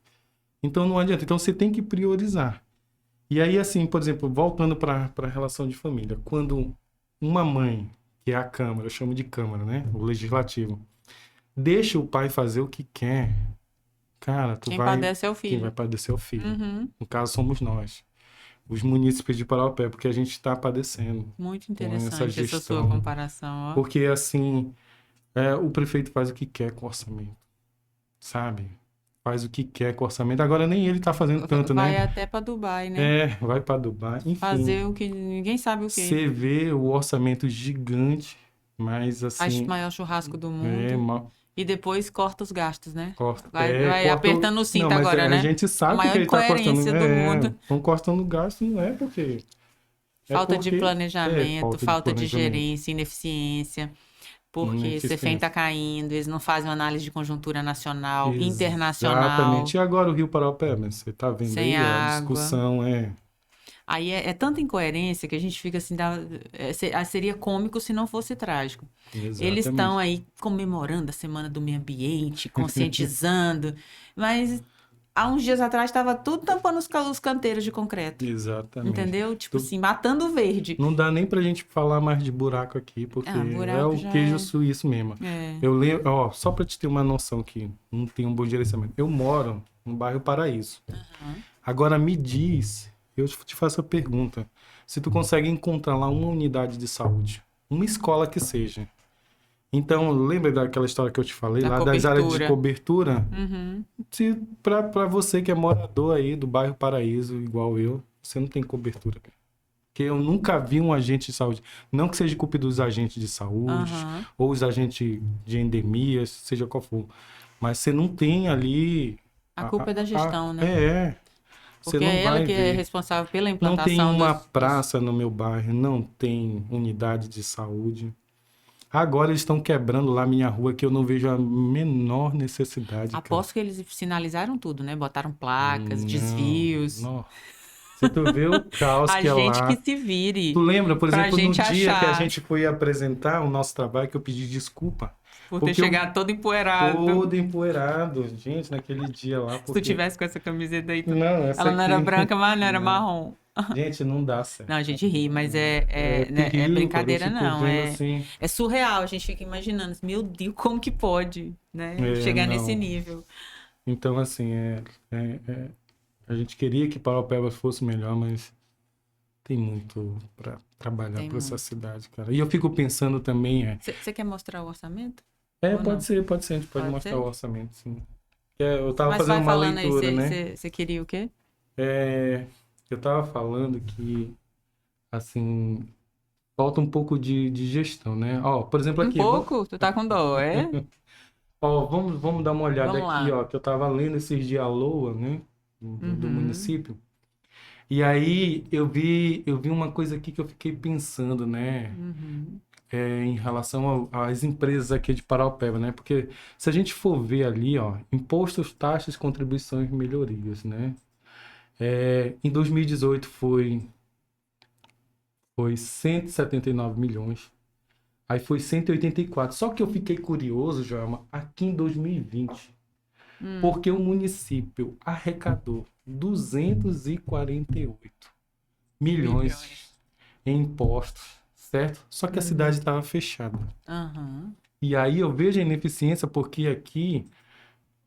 Então não adianta. Então você tem que priorizar. E aí, assim, por exemplo, voltando para a relação de família, quando uma mãe, que é a Câmara, eu chamo de Câmara, né? O Legislativo, deixa o pai fazer o que quer, cara, Quem padece é o quem vai filho. padecer é o filho. Uhum. No caso, somos nós, os munícipes de Parauapé, porque a gente está padecendo Muito com essa interessante essa sua gestão. comparação, ó. Porque, assim, o prefeito faz o que quer com o orçamento, sabe? Faz o que quer com o orçamento. Agora nem ele tá fazendo tanto, Vai né? até para Dubai, né? Vai para Dubai. Enfim, Fazer o que ninguém sabe o quê. você vê o orçamento gigante, mas Faz o assim, maior churrasco do é, mundo ma- e depois corta os gastos, né? corta, Vai corta apertando o Não, cinto mas agora, a né? gente A sabe maior que ele tá cortando. incoerência do mundo. Estão cortando gasto, não é porque. É Falta de porque planejamento, falta de falta de planejamento. gerência, ineficiência. Porque CEFEM está Ineficiência. caindo, eles não fazem uma análise de conjuntura nacional, internacional, Exatamente. E agora o Rio Paraupé, mas você tá vendo sem aí a água. discussão, Aí é tanta incoerência que a gente fica assim, seria cômico se não fosse trágico. Eles estão Exatamente. aí comemorando a Semana do Meio Ambiente, conscientizando, mas há uns dias atrás estava tudo tampando os canteiros de concreto, Exatamente. entendeu? Tipo Tu- assim, matando o verde. Não dá nem pra gente falar mais de buraco aqui, porque Ah, é buraco o já queijo é. suíço mesmo. É. Eu lembro, ó, só pra te ter uma noção que não tem um bom direcionamento. Eu moro no bairro Paraíso. Agora me diz, eu te faço a pergunta, se tu consegue encontrar lá uma unidade de saúde, uma escola que seja. Então, lembra daquela história que eu te falei Da lá das áreas de cobertura. cobertura? Se para você que é morador aí do bairro Paraíso, igual eu, você não tem cobertura. Porque eu nunca vi um agente de saúde, não que seja culpa dos agentes de saúde Aham. ou os agentes de endemias, seja qual for, mas você não tem ali A culpa é da gestão, né? você Porque não é ela vai que é ver. responsável pela Não tem implantação uma dos... praça no meu bairro, não tem unidade de saúde. Agora eles estão quebrando lá minha rua que eu não vejo a menor necessidade, cara. Aposto que eles sinalizaram tudo, né? Botaram placas, Não, desvios. não. Se tu vê o caos A que é gente que lá. se vire Tu lembra, por pra exemplo, no gente dia que a achar gente foi apresentar o nosso trabalho, que eu pedi desculpa. por ter Porque eu chegado todo empoeirado. todo empoeirado, gente, naquele dia lá. Se tu Porque... tivesse com essa camiseta aí, Não, essa ela não era aqui. branca, mas não era Não. marrom. Gente, não dá certo. Não, a gente ri, mas É né, é terrível, cara. Eu brincadeira, fico não. vendo assim. É surreal. A gente fica imaginando, meu Deus, como que pode, né? Chegar nesse Não. nível. Então, assim, a gente queria que Paraupebas fosse melhor, mas tem muito para trabalhar Tem para essa muito. cidade, cara. E eu fico pensando também, Você quer mostrar o orçamento? Ou não? pode ser, a gente pode Pode mostrar ser? o orçamento, sim. Eu tava Mas fazendo vai uma falando aí, leitura, né? você queria o quê? Eu tava falando que, assim, falta um pouco de gestão, né? Ó, por exemplo, Um aqui, pouco? Tu tá com dó, é? ó, vamos dar uma olhada Vamos aqui, lá. ó, que eu tava lendo esses dias a LOA, né? Do Uhum. município. E aí eu vi uma coisa aqui que eu fiquei pensando, né? Uhum. Em relação às empresas aqui de Paraupeba, né? Porque se a gente for ver ali, ó, impostos, taxas, contribuições, melhorias, né? Em 2018 foi 179 milhões. Aí foi 184. Só que eu fiquei curioso, Joelma, aqui em 2020, porque o município arrecadou 248 milhões Milhões. em impostos, certo? Só que a cidade estava fechada. Aham. E aí eu vejo a ineficiência porque aqui,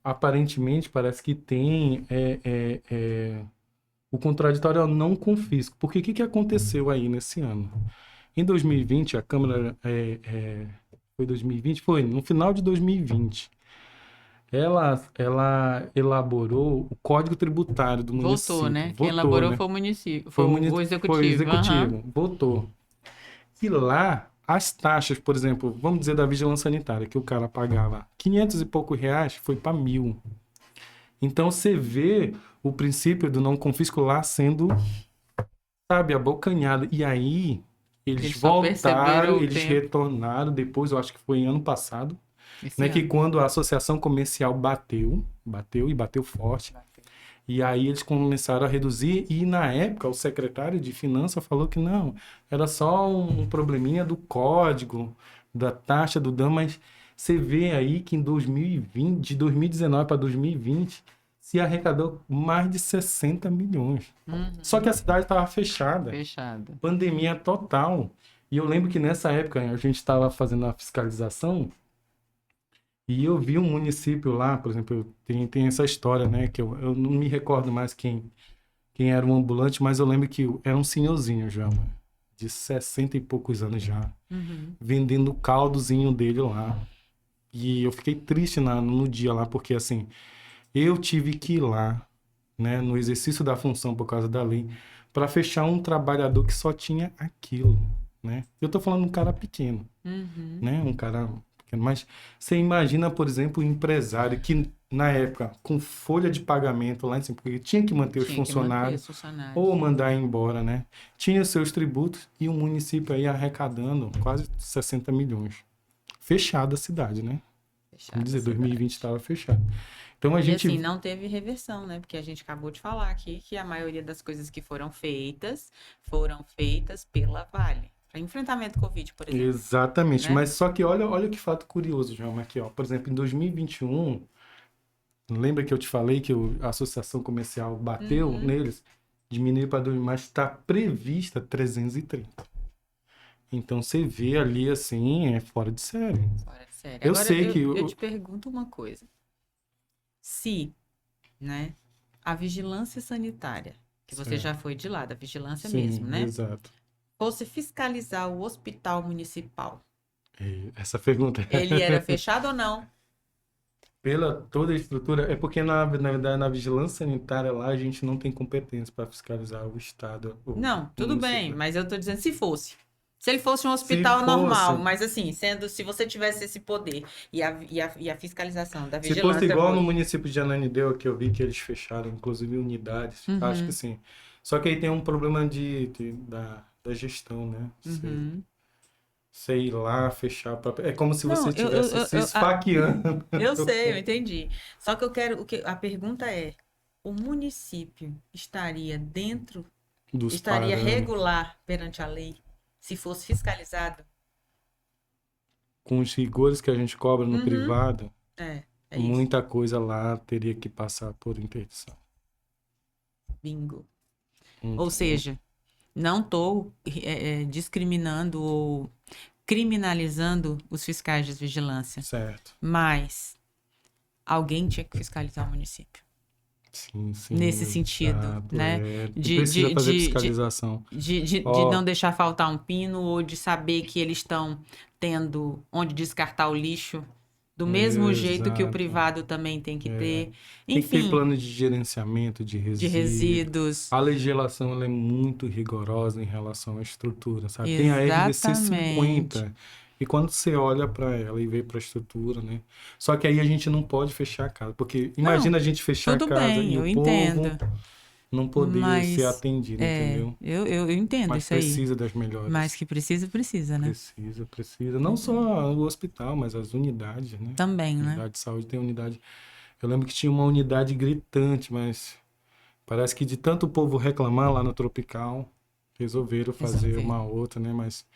aparentemente, parece que tem o contraditório eu não confisco. Porque o que aconteceu aí nesse ano? Em 2020, a Câmara Foi 2020? Foi, no final de 2020. Ela elaborou o Código Tributário do Votou, município. né? Quem Votou, elaborou né? foi o município, Foi o foi o executivo. Aham. executivo, votou. E lá, as taxas, por exemplo, vamos dizer da vigilância sanitária, que o cara pagava 500 e poucos reais, foi para 1.000. Então, você vê o princípio do não confisco lá sendo, sabe, abocanhado. E aí, eles Eles só perceberam voltaram, o eles tempo retornaram depois, eu acho que foi ano passado, esse né, que ano. quando a associação comercial bateu forte, e aí eles começaram a reduzir e na época o secretário de Finanças falou que não, era só um probleminha do código, da taxa do DAM, mas você vê aí que em 2020, de 2019 para 2020, se arrecadou mais de 60 milhões. Só que a cidade estava fechada, Fechado. pandemia total. E eu lembro que nessa época a gente estava fazendo a fiscalização e eu vi um município lá, por exemplo, tem essa história, né? Que eu não me recordo mais quem era o ambulante, mas eu lembro que era um senhorzinho já, mano, de 60 e poucos anos já, vendendo o caldozinho dele lá. E eu fiquei triste no dia lá, porque assim, eu tive que ir lá, né, no exercício da função por causa da lei, para fechar um trabalhador que só tinha aquilo, né? Eu tô falando de um cara pequeno, né? Um cara pequeno, mas você imagina, por exemplo, um empresário que na época com folha de pagamento lá em cima, porque tinha que manter os Tinha que manter funcionários os funcionários. ou mandar embora, né? Tinha seus tributos e o município aí arrecadando quase 60 milhões. Fechada a cidade, né? Fechado Vamos dizer, a cidade. 2020 estava fechado. Então a E gente assim, não teve reversão, né? Porque a gente acabou de falar aqui que a maioria das coisas que foram feitas pela Vale. Para enfrentamento Covid, por exemplo. exatamente, Né? mas só que olha que fato curioso, João, aqui, ó. Por exemplo, em 2021, lembra que eu te falei que a associação comercial bateu neles, diminuiu para 2, mas está prevista 330. Então você vê ali assim, é fora de série. Fora de série. Eu Agora, sei que eu te pergunto uma coisa. Se, né, a vigilância sanitária, que você Certo. já foi de lá, da vigilância Sim, mesmo, né? exato. Fosse fiscalizar o hospital municipal, Essa pergunta ele era fechado ou não? pela toda a estrutura, é porque na verdade na vigilância sanitária lá a gente não tem competência para fiscalizar o estado. Não, tudo bem, município. mas eu tô dizendo se fosse. Se ele fosse um Se hospital normal, fosse- mas assim, se você tivesse esse poder e a fiscalização da Se vigilância fosse igual no fosse- município de Ananindeua, que eu vi que eles fecharam, inclusive unidades, acho que sim. Só que aí tem um problema da gestão, né? Você ir lá, fechar. É como se Não, você estivesse se esfaqueando eu sei, eu entendi. Só que eu quero, a pergunta é, o município estaria dos estaria parâmetros. regular perante a lei se fosse fiscalizado? Com os rigores que a gente cobra no privado, É isso. muita coisa lá teria que passar por interdição. Bingo. Então, Ou seja, não estou discriminando ou criminalizando os fiscais de vigilância, certo. mas alguém tinha que fiscalizar o município. Sim, Nesse sentido, exato, né? Precisa fazer fiscalização. De Ó. não deixar faltar um pino ou de saber que eles estão tendo onde descartar o lixo do mesmo jeito que o Exato. privado também tem que ter. Tem que ter Enfim, plano de gerenciamento de de resíduos. resíduos. A legislação ela é muito rigorosa em relação à estrutura, sabe? Tem a RDC 50. E quando você olha para ela e vê para a estrutura, né? Só que aí a gente não pode fechar a casa, porque imagina a gente fechar a Tudo casa bem, e eu o entendo. povo não poder Mas, ser atendido, entendeu? Eu entendo Mas isso aí. precisa das melhores. Mas que precisa, né? Precisa. Não só o hospital, mas as unidades, né? Também, né? Unidade de saúde tem unidade. Eu lembro que tinha uma unidade gritante, mas parece que de tanto o povo reclamar lá no Tropical, resolveram fazer uma outra, né? Mas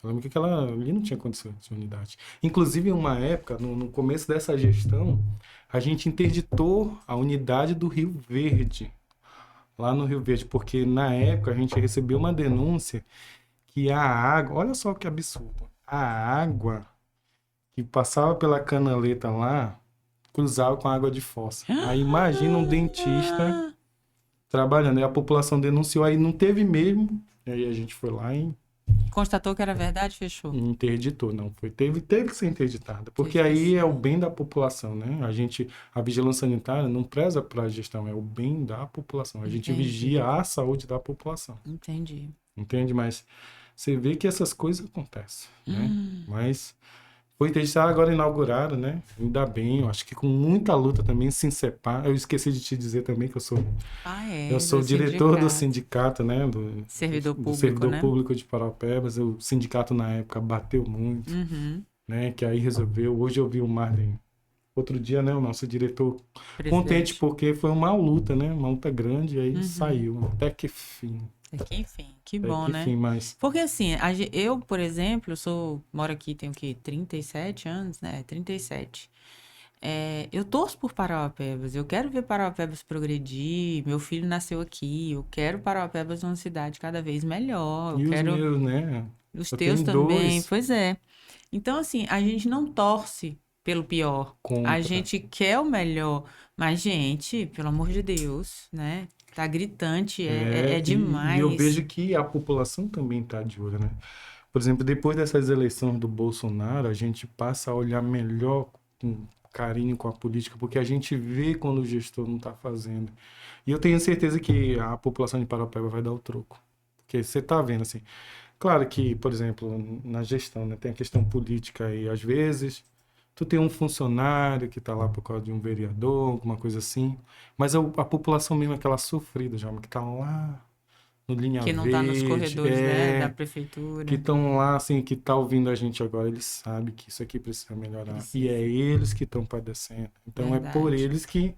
eu lembro que aquela ali não tinha condição de unidade. Inclusive, em uma época, no começo dessa gestão, a gente interditou a unidade do Rio Verde, lá no Rio Verde, porque na época a gente recebeu uma denúncia que a água, olha só que absurdo, a água que passava pela canaleta lá cruzava com a água de fossa. Aí imagina um dentista trabalhando, e a população denunciou, aí não teve mesmo, e aí a gente foi lá e constatou que era verdade, fechou. Interditou, não foi. Teve que ser interditada, porque Teve que aí é o ser. bem da população, né? A vigilância sanitária não preza para a gestão, é o bem da população. A gente Entendi. vigia a saúde da população, Entendi. entende? Mas você vê que essas coisas acontecem, né? Hum. Mas foi interditada, agora inaugurado, né? Ainda bem, eu acho que com muita luta também, Sincepar. Eu esqueci de te dizer também que Ah, eu é, sou do o diretor do sindicato. sindicato, né? Servidor Do público, servidor né? público de Paraupebas. O sindicato na época bateu muito, Uhum. né? Que aí resolveu. Hoje eu vi o Marlon. Outro dia, né? O nosso diretor contente Presidente. porque foi uma luta, né? Uma luta grande, aí Uhum. saiu. Até que fim. É que, enfim, que Até bom, que né? fim, mas. Porque assim, eu, por exemplo, moro aqui, tenho o quê? 37 anos, né? 37. Eu torço por Parauapebas, eu quero ver Parauapebas progredir, meu filho nasceu aqui, eu quero Parauapebas uma cidade cada vez melhor, eu E os quero meus, né? os Eu teus tenho também, dois pois é. Então, assim, a gente não torce pelo pior, a contra. gente quer o melhor, mas, gente, pelo amor de Deus, né? Tá gritante, é E eu demais. vejo que a população também está de olho, né? Por exemplo, depois dessas eleições do Bolsonaro, a gente passa a olhar melhor com carinho com a política, porque a gente vê quando o gestor não está fazendo. E eu tenho certeza que a população de Paraupeba vai dar o troco. Porque você está vendo, assim. Claro que, por exemplo, na gestão, né, tem a questão política aí, às vezes. Tu tem um funcionário que está lá por causa de um vereador, alguma coisa assim. Mas a população mesmo, aquela sofrida, já, que está lá no linha Que não tá nos verde, corredores, né, da prefeitura. que estão lá, assim, que tá ouvindo a gente agora, eles sabem que isso aqui precisa melhorar. E é Precisa, eles que estão padecendo. Então é por verdade. eles que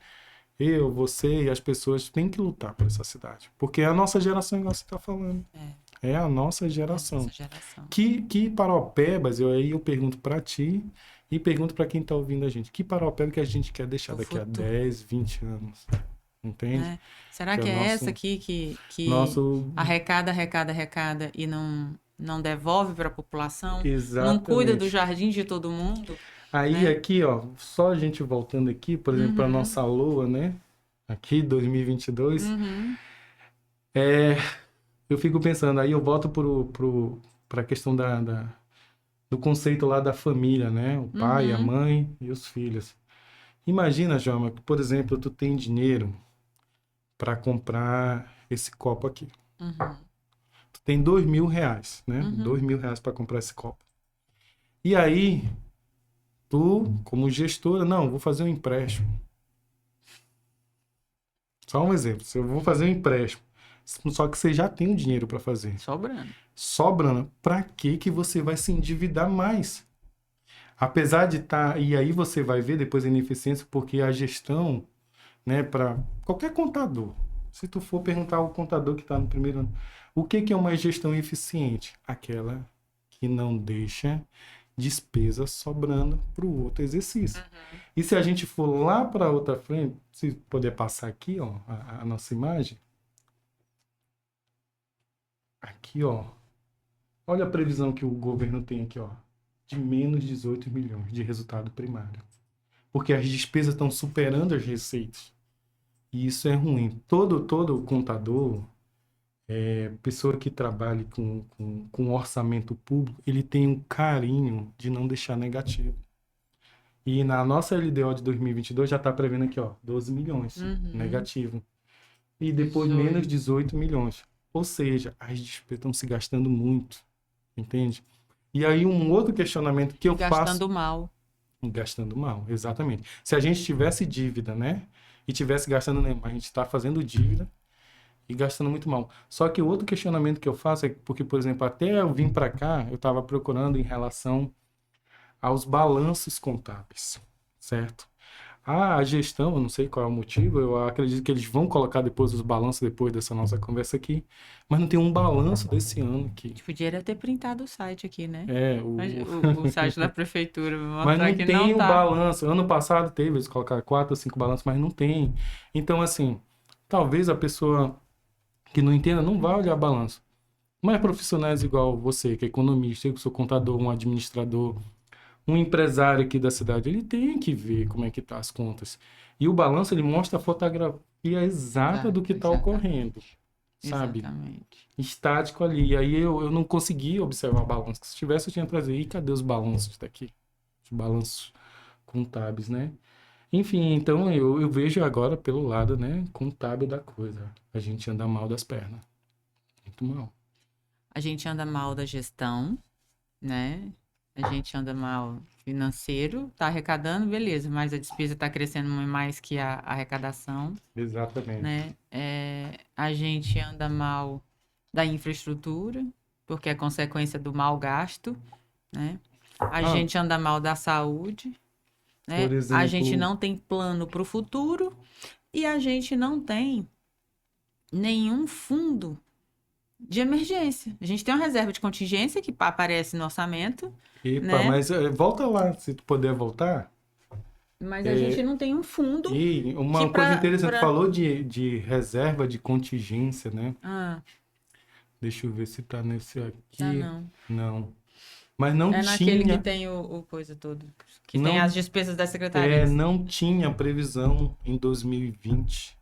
eu, você e as pessoas têm que lutar por essa cidade. Porque é a nossa geração, igual você está falando. É, É a nossa é a geração. nossa geração. Que Paraupebas, aí eu pergunto para ti e pergunto para quem tá ouvindo a gente. Que Paraupeba que a gente quer deixar O daqui a futuro, 10, 20 anos? Entende? né? Será Que é que o é essa nosso, aqui que nosso arrecada, arrecada, arrecada e não devolve para a população? Não cuida do exatamente. jardim de todo mundo, Aí né? aqui, ó, só a gente voltando aqui, por exemplo, para Uhum, nossa lua, né? Aqui, 2022, uhum, eu fico pensando, aí eu volto para a questão do conceito lá da família, né? O pai, a uhum, mãe e os filhos. Imagina, Joma, que, por exemplo, tu tem dinheiro para comprar esse copo aqui. uhum, Tu tem R$ 2.000, né? uhum. R$ 2.000 para comprar esse copo. E aí, tu, como gestora, não, vou fazer um empréstimo. Só um exemplo. Se eu vou fazer um empréstimo, só que você já tem o dinheiro para fazer. Sobrando. Sobrando, para que você vai se endividar mais? Apesar de estar, e aí você vai ver depois a ineficiência, porque a gestão, né, para qualquer contador, se tu for perguntar ao contador que está no primeiro ano, o que é uma gestão eficiente? Aquela que não deixa despesa sobrando para o outro exercício. E se a gente for lá para outra frente, se puder passar aqui, ó, a nossa imagem, aqui, ó, olha a previsão que o governo tem aqui, ó, de menos 18 milhões de resultado primário. Porque as despesas estão superando as receitas. E isso é ruim. Todo contador, pessoa que trabalha com orçamento público, ele tem um carinho de não deixar negativo. E na nossa LDO de 2022 já está prevendo aqui, ó, 12 milhões Uhum. negativo. E depois menos 18. 18 milhões. Ou seja, as despesas estão se gastando muito, entende? E aí um outro questionamento que E eu faço, gastando mal. gastando mal, exatamente. Se a gente tivesse dívida, né? E tivesse gastando, né? A gente está fazendo dívida e gastando muito mal. Só que o outro questionamento que eu faço é porque, por exemplo, até eu vim para cá, eu estava procurando em relação aos balanços contábeis, certo? A gestão, eu não sei qual é o motivo, eu acredito que eles vão colocar depois os balanços depois dessa nossa conversa aqui, mas não tem um balanço desse ano A aqui. gente podia ter printado o site aqui, né? É, O site da prefeitura, vou mas mostrar não que não tem o tá. balanço. Ano passado teve, eles colocaram 4 ou 5 balanços, mas não tem. Então, assim, talvez a pessoa que não entenda não vá olhar balanço. Mas profissionais igual você, que é economista, eu que sou contador, um administrador, um empresário aqui da cidade, ele tem que ver como é que tá as contas. E o balanço, ele mostra a fotografia exata do que está ocorrendo. Exatamente. sabe? Exatamente. Estático ali. E aí eu não conseguia observar o balanço. Se tivesse, eu tinha trazido. E cadê os balanços daqui? Os balanços contábeis, né? Enfim, então eu vejo agora pelo lado, né, contábil da coisa. A gente anda mal das pernas. Muito mal. A gente anda mal da gestão, né? A gente anda mal financeiro, tá arrecadando, beleza, mas a despesa tá crescendo mais que a arrecadação, Exatamente. né? A gente anda mal da infraestrutura, porque é consequência do mau gasto, né? A Ah, gente anda mal da saúde, por né? A gente exemplo, não tem plano para o futuro e a gente não tem nenhum fundo de emergência. A gente tem uma reserva de contingência que aparece no orçamento, epa, né? mas volta lá, se tu puder voltar. Mas a gente É, não tem um fundo e que uma coisa para interessante, falou de reserva de contingência, né? Ah, Deixa eu ver se tá nesse tá aqui. não. Não. Mas não É naquele que tinha, tem o coisa todo, que tem as não, despesas das secretarias. não tinha previsão em 2020.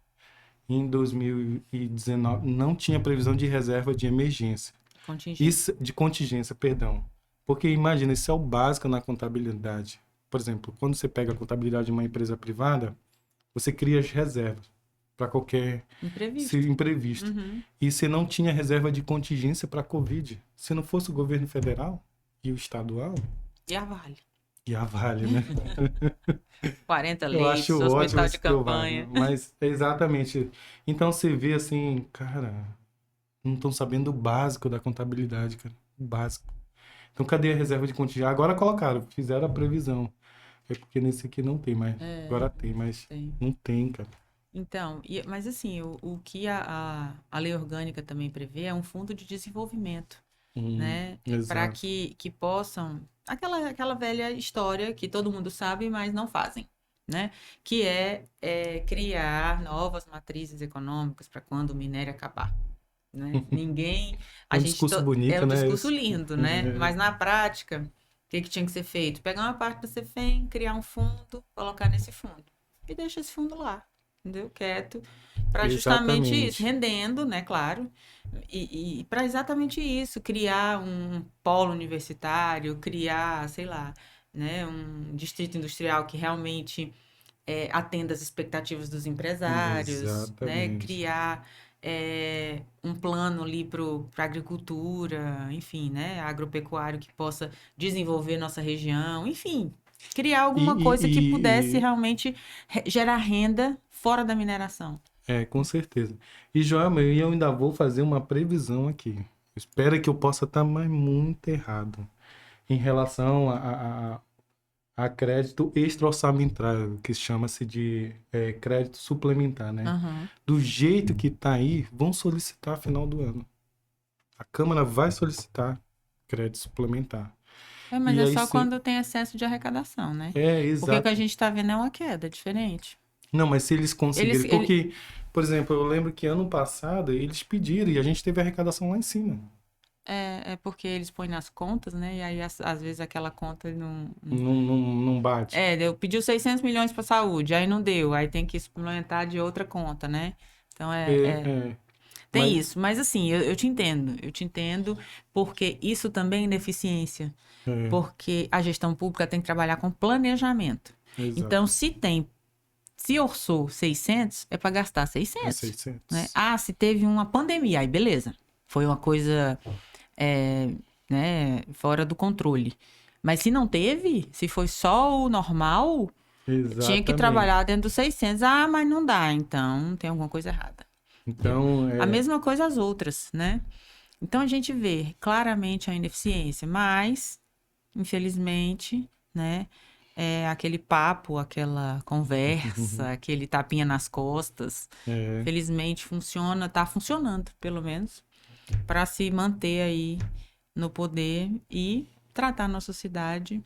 Em 2019, não tinha previsão de reserva de emergência. Contingência. Isso, de contingência, perdão. Porque imagina, isso é o básico na contabilidade. Por exemplo, quando você pega a contabilidade de uma empresa privada, você cria as reservas para qualquer Imprevisto. imprevisto. Uhum. E você não tinha reserva de contingência para a Covid. Se não fosse o governo federal e o estadual, E a Vale. e a Vale, né? 40 Eu acho leitos, ótimo hospital de esse teu Vale. campanha. Mas é exatamente. Então você vê assim, cara, não estão sabendo o básico da contabilidade, cara. O básico. Então cadê a reserva de contingência? Agora colocaram, fizeram a previsão. É porque nesse aqui não tem mais. É, Agora tem, mas tem. não tem, cara. Então, mas assim, o que a lei orgânica também prevê é um fundo de desenvolvimento, né? Para Exato. que possam. Aquela velha história que todo mundo sabe, mas não fazem, né? Que é criar novas matrizes econômicas para quando o minério acabar, né? Ninguém. É A um gente. discurso É bonito, um né? discurso Esse? lindo, né? É, Mas na prática, o que tinha que ser feito? Pegar uma parte do CEFEM, criar um fundo, colocar nesse fundo. E deixa esse fundo lá, entendeu? Quieto, para justamente isso, exatamente. rendendo, né, claro, e para exatamente isso, criar um polo universitário, criar, sei lá, né, um distrito industrial que realmente atenda às expectativas dos empresários, né, Exatamente. criar um plano ali para a agricultura, enfim, né, agropecuário que possa desenvolver nossa região, enfim, criar E, alguma coisa que pudesse e, e- realmente gerar renda fora da mineração. com certeza. E, Joelma, eu ainda vou fazer uma previsão aqui. Espero que eu possa estar mais muito errado em relação a crédito extra-orçamentário, que chama-se de crédito suplementar, né? Aham. Do jeito que está aí, vão solicitar final do ano. A Câmara vai solicitar crédito suplementar. Mas E é aí, só se... quando tem excesso de arrecadação, né? Porque o que a exato. gente está vendo é uma queda diferente. Não, mas se eles Eles, conseguirem. ele, Porque, por exemplo, eu lembro que ano passado eles pediram e a gente teve arrecadação lá em cima. é porque eles põem nas contas, né? E aí, às vezes, aquela conta não. Não bate. Pediu 600 milhões para saúde, aí não deu, aí tem que suplementar de outra conta, né? Então, É, tem mas, isso. Mas, assim, eu te entendo, porque isso também é ineficiência. é, Porque a gestão pública tem que trabalhar com planejamento. Então, exato. se orçou 600, é para gastar É 600, né? 600. Ah, se teve uma pandemia, aí beleza. Foi uma coisa, é, né, fora do controle. Mas se não teve, se foi só o normal, tinha que Exatamente. trabalhar dentro dos 600. Ah, mas não dá, então tem alguma coisa errada. Entendeu? Então, A mesma coisa as outras, né? Então a gente vê claramente a ineficiência, mas, infelizmente, né? Aquele papo, aquela conversa, aquele tapinha nas costas, é, felizmente funciona, tá funcionando, pelo menos, para se manter aí no poder e tratar a nossa cidade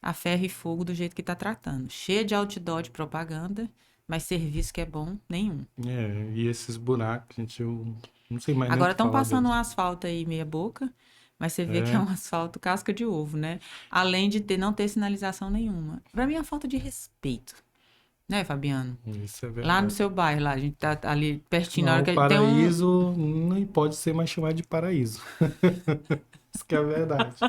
a ferro e fogo do jeito que tá tratando. Cheia de outdoor de propaganda, mas serviço que é bom, nenhum. e esses buracos, gente, eu não sei mais nem o Agora que estão falar passando um deles. asfalto aí meia boca, mas você vê que é É, um asfalto casca de ovo, né? Além de não ter sinalização nenhuma. Para mim é uma falta de respeito, né, Fabiano? Isso é Lá no verdade. seu bairro, lá, a gente tá ali pertinho, na hora Não, que tem um... paraíso nem pode ser mais chamado de paraíso. Isso que é a verdade.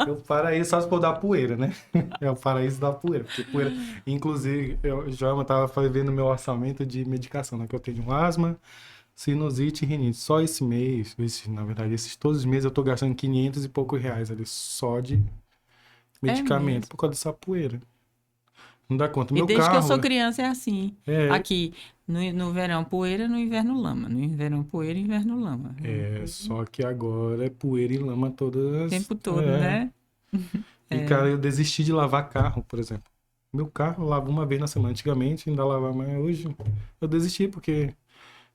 É o paraíso só se for da poeira, né? É o paraíso da poeira. Porque poeira. Inclusive, eu já estava vendo meu orçamento de medicação, né? Que eu tenho asma, sinusite e rinite. Só esse mês, na verdade, esses todos os meses eu tô gastando 500 e poucos reais ali só de É medicamento mesmo. por causa dessa poeira. Não dá conta. E Meu desde que eu sou carro criança é assim. é, Aqui, no verão, poeira, no inverno, lama. No verão, poeira, inverno, lama. É uma é coisa o só que agora é poeira e lama todas. tempo todo, É. né? E, É, cara, eu desisti de lavar carro, por exemplo. Meu carro eu lavo uma vez na semana. Antigamente ainda lavava, mas hoje eu desisti porque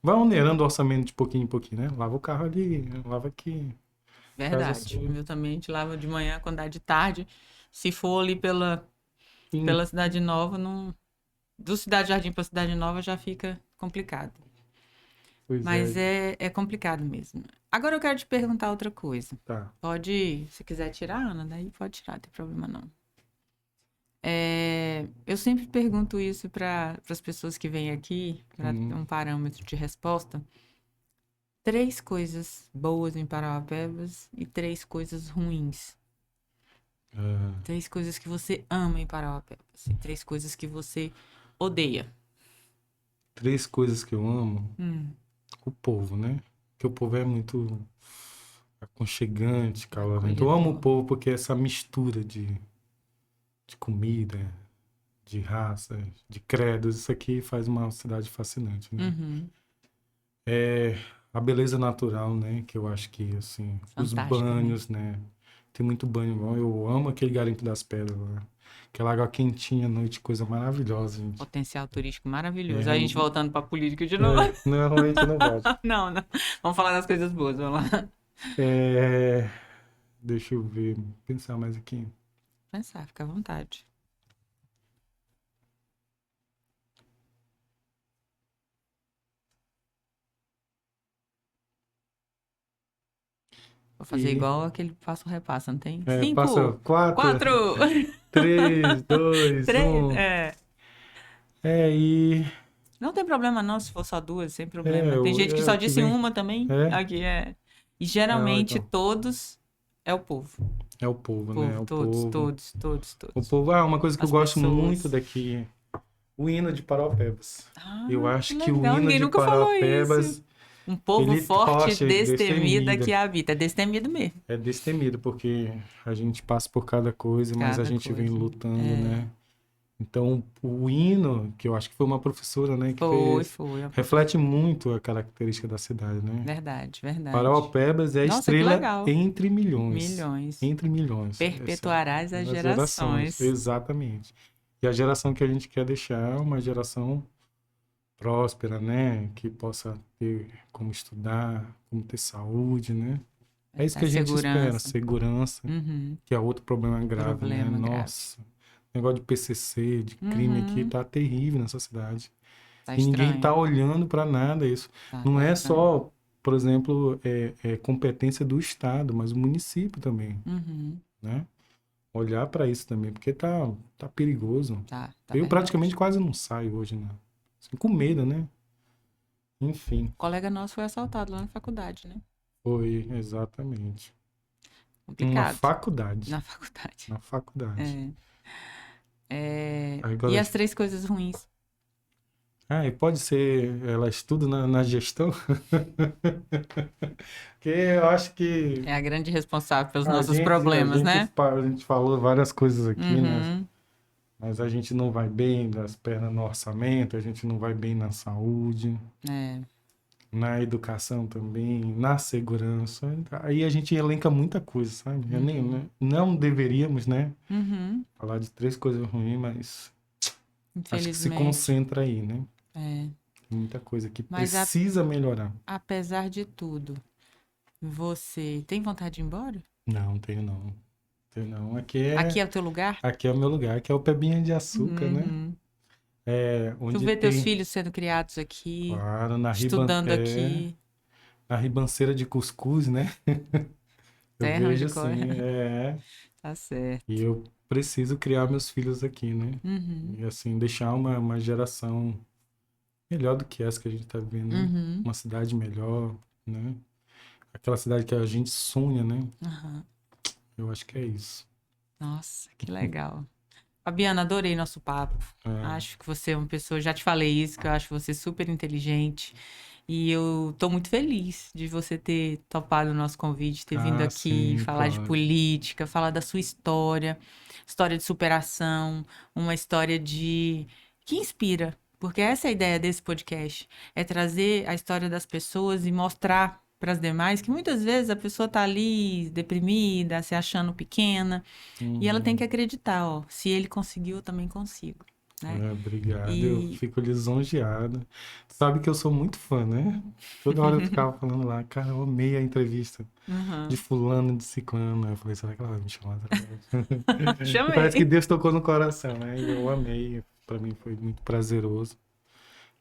vai onerando o orçamento de pouquinho em pouquinho, né? Lava o carro ali, lava aqui, casa verdade. O sua. meu também, a gente lava de manhã, quando dá de tarde. Se for ali Sim, pela Cidade Nova, não... Do Cidade Jardim para Cidade Nova já fica complicado. pois é, Mas é complicado mesmo. Agora eu quero te perguntar outra coisa. tá. Pode, se quiser tirar, Ana, daí pode tirar, não tem problema não. Eu sempre pergunto isso para as pessoas que vêm aqui, para ter Hum, um parâmetro de resposta. Três coisas boas em Parauapebas e três coisas ruins. ah, Três coisas que você ama em Parauapebas e três coisas que você odeia. três coisas que eu amo. Hum, O povo, né? Porque o povo é muito aconchegante, calorento. Eu amo o acolhedor. povo porque é essa mistura de comida, de raça, de credos, isso aqui faz uma cidade fascinante, né? Uhum, É a beleza natural, né? Que eu acho que, assim, os fantástica mesmo. banhos, né? Tem muito banho bom. Eu amo aquele Garimpo das Pedras lá. Aquela água quentinha à noite, coisa maravilhosa, gente. Potencial turístico maravilhoso. É, Aí a gente voltando para política de novo. normalmente eu não gosto. Não, não. Vamos falar das coisas boas, vamos lá. É, deixa eu ver, pensar mais aqui. Pensar, fica à vontade. Vou fazer E igual aquele passo repassa, não tem? passa Cinco, quatro, quatro, três, dois, três. um. E Não tem problema não, se for só duas, sem problema. Tem gente que é só o que disse vem. uma também. É? Aqui é. E Ah, geralmente legal. todos é o povo. É o povo, né? É Povo, o todos, povo. todos, todos, O todos. povo, uma coisa que eu As gosto muito pessoas. daqui, o hino de Paraupebas. Eu Ah, que acho que o legal. hino Ninguém de nunca falou isso. Paraupebas, Um povo ele forte, rocha, destemida destemida. que habita. Destemido mesmo. É destemido, porque a gente passa por cada coisa, mas a Cada gente vem coisa. lutando, É. né? Então, o hino, que eu acho que foi uma professora, né, que Foi, fez, foi, a reflete professora. muito a característica da cidade, né? Verdade, verdade. Paraupebas é a Nossa, que estrela legal. entre milhões. Milhões. Entre milhões. Essa, Perpetuarás as as gerações, gerações. exatamente. E a geração que a gente quer deixar é uma geração próspera, né? Que possa ter como estudar, como ter saúde, né? É isso que Da a gente espera, segurança. segurança, Uhum. que é outro problema grave, né? Problema grave. Nossa, negócio de PCC, de crime aqui Uhum. tá terrível nessa cidade. Tá E ninguém tá estranho. olhando para nada isso. Não Tá é estranho. só, por exemplo, competência do Estado, mas o município também, Uhum. né? Olhar para isso também, porque tá perigoso. Tá Eu praticamente verdade. quase não saio hoje, né? Assim, com medo, né? Enfim, O colega nosso foi assaltado lá na faculdade, né? foi exatamente. Uma Complicado. faculdade. Na faculdade. Na faculdade. É. E Agora, as três coisas ruins? e pode ser, ela estuda na gestão? Porque eu acho que É a grande responsável pelos a nossos gente, a problemas, gente, né? fa- a gente falou várias coisas aqui, né? Uhum. Mas a gente não vai bem das pernas no orçamento, a gente não vai bem na saúde, É. na educação também, na segurança. Aí a gente elenca muita coisa, sabe? Eu nem, Uhum. né? Não deveríamos, né? Uhum. Falar de três coisas ruins, mas acho que se Infelizmente. concentra aí, né? É. Tem muita coisa que Mas precisa melhorar. apesar de tudo, você tem vontade de ir embora? Não, tenho não. Tenho não. Aqui é o teu lugar? Aqui é o meu lugar, aqui é o Pebinha de Açúcar, né? Uhum. É, Tu onde vê teus tem, filhos sendo criados aqui, claro, estudando aqui, na ribanceira de cuscuz, né? Eu terra onde vejo corre. assim, Tá e certo. eu preciso criar meus filhos aqui, né? Uhum, E assim, deixar uma geração melhor do que essa que a gente tá vivendo, né? uhum, Uma cidade melhor, né? Aquela cidade que a gente sonha, né? aham. Eu acho que é isso. Nossa, que legal. Fabiana, adorei nosso papo. É, Acho que você é uma pessoa, já te falei isso, que eu acho você super inteligente. E eu tô muito feliz de você ter topado o nosso convite, ter vindo aqui sim, falar de claro. política, falar da sua história, história de superação, uma história de que inspira, porque essa é a ideia desse podcast, é trazer a história das pessoas e mostrar para as demais que muitas vezes a pessoa tá ali deprimida, se achando pequena, e ela tem que Uhum. acreditar, ó, se ele conseguiu, eu também consigo, né? É, obrigado, eu E fico lisonjeado. Sabe que eu sou muito fã, né? Toda hora eu ficava falando lá, cara, eu amei a entrevista de Uhum. fulano, de ciclano. Aí eu falei, será que ela vai me chamar? Será que ela vai- E parece que Chamei. Deus tocou no coração, né? E eu amei, pra mim foi muito prazeroso,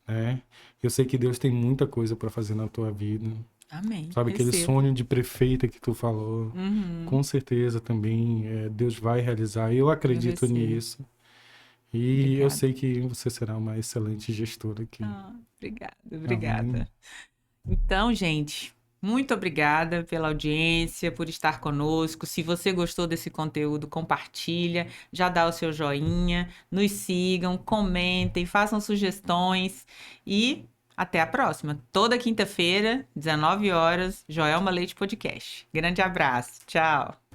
né? Eu sei que Deus tem muita coisa pra fazer na tua vida. Amém. Sabe aquele Recebo. sonho de prefeita que tu falou? Uhum. Com certeza também Deus vai realizar. Eu Eu acredito recebo. nisso. E eu Obrigada. sei que você será uma excelente gestora aqui. Ah, obrigada, Amém. obrigada. Então, gente, muito obrigada pela audiência, por estar conosco. Se você gostou desse conteúdo, compartilha, já dá o seu joinha, nos sigam, comentem, façam sugestões e até a próxima. Toda quinta-feira, 19 horas, Joelma Leite Podcast. Grande abraço. Tchau.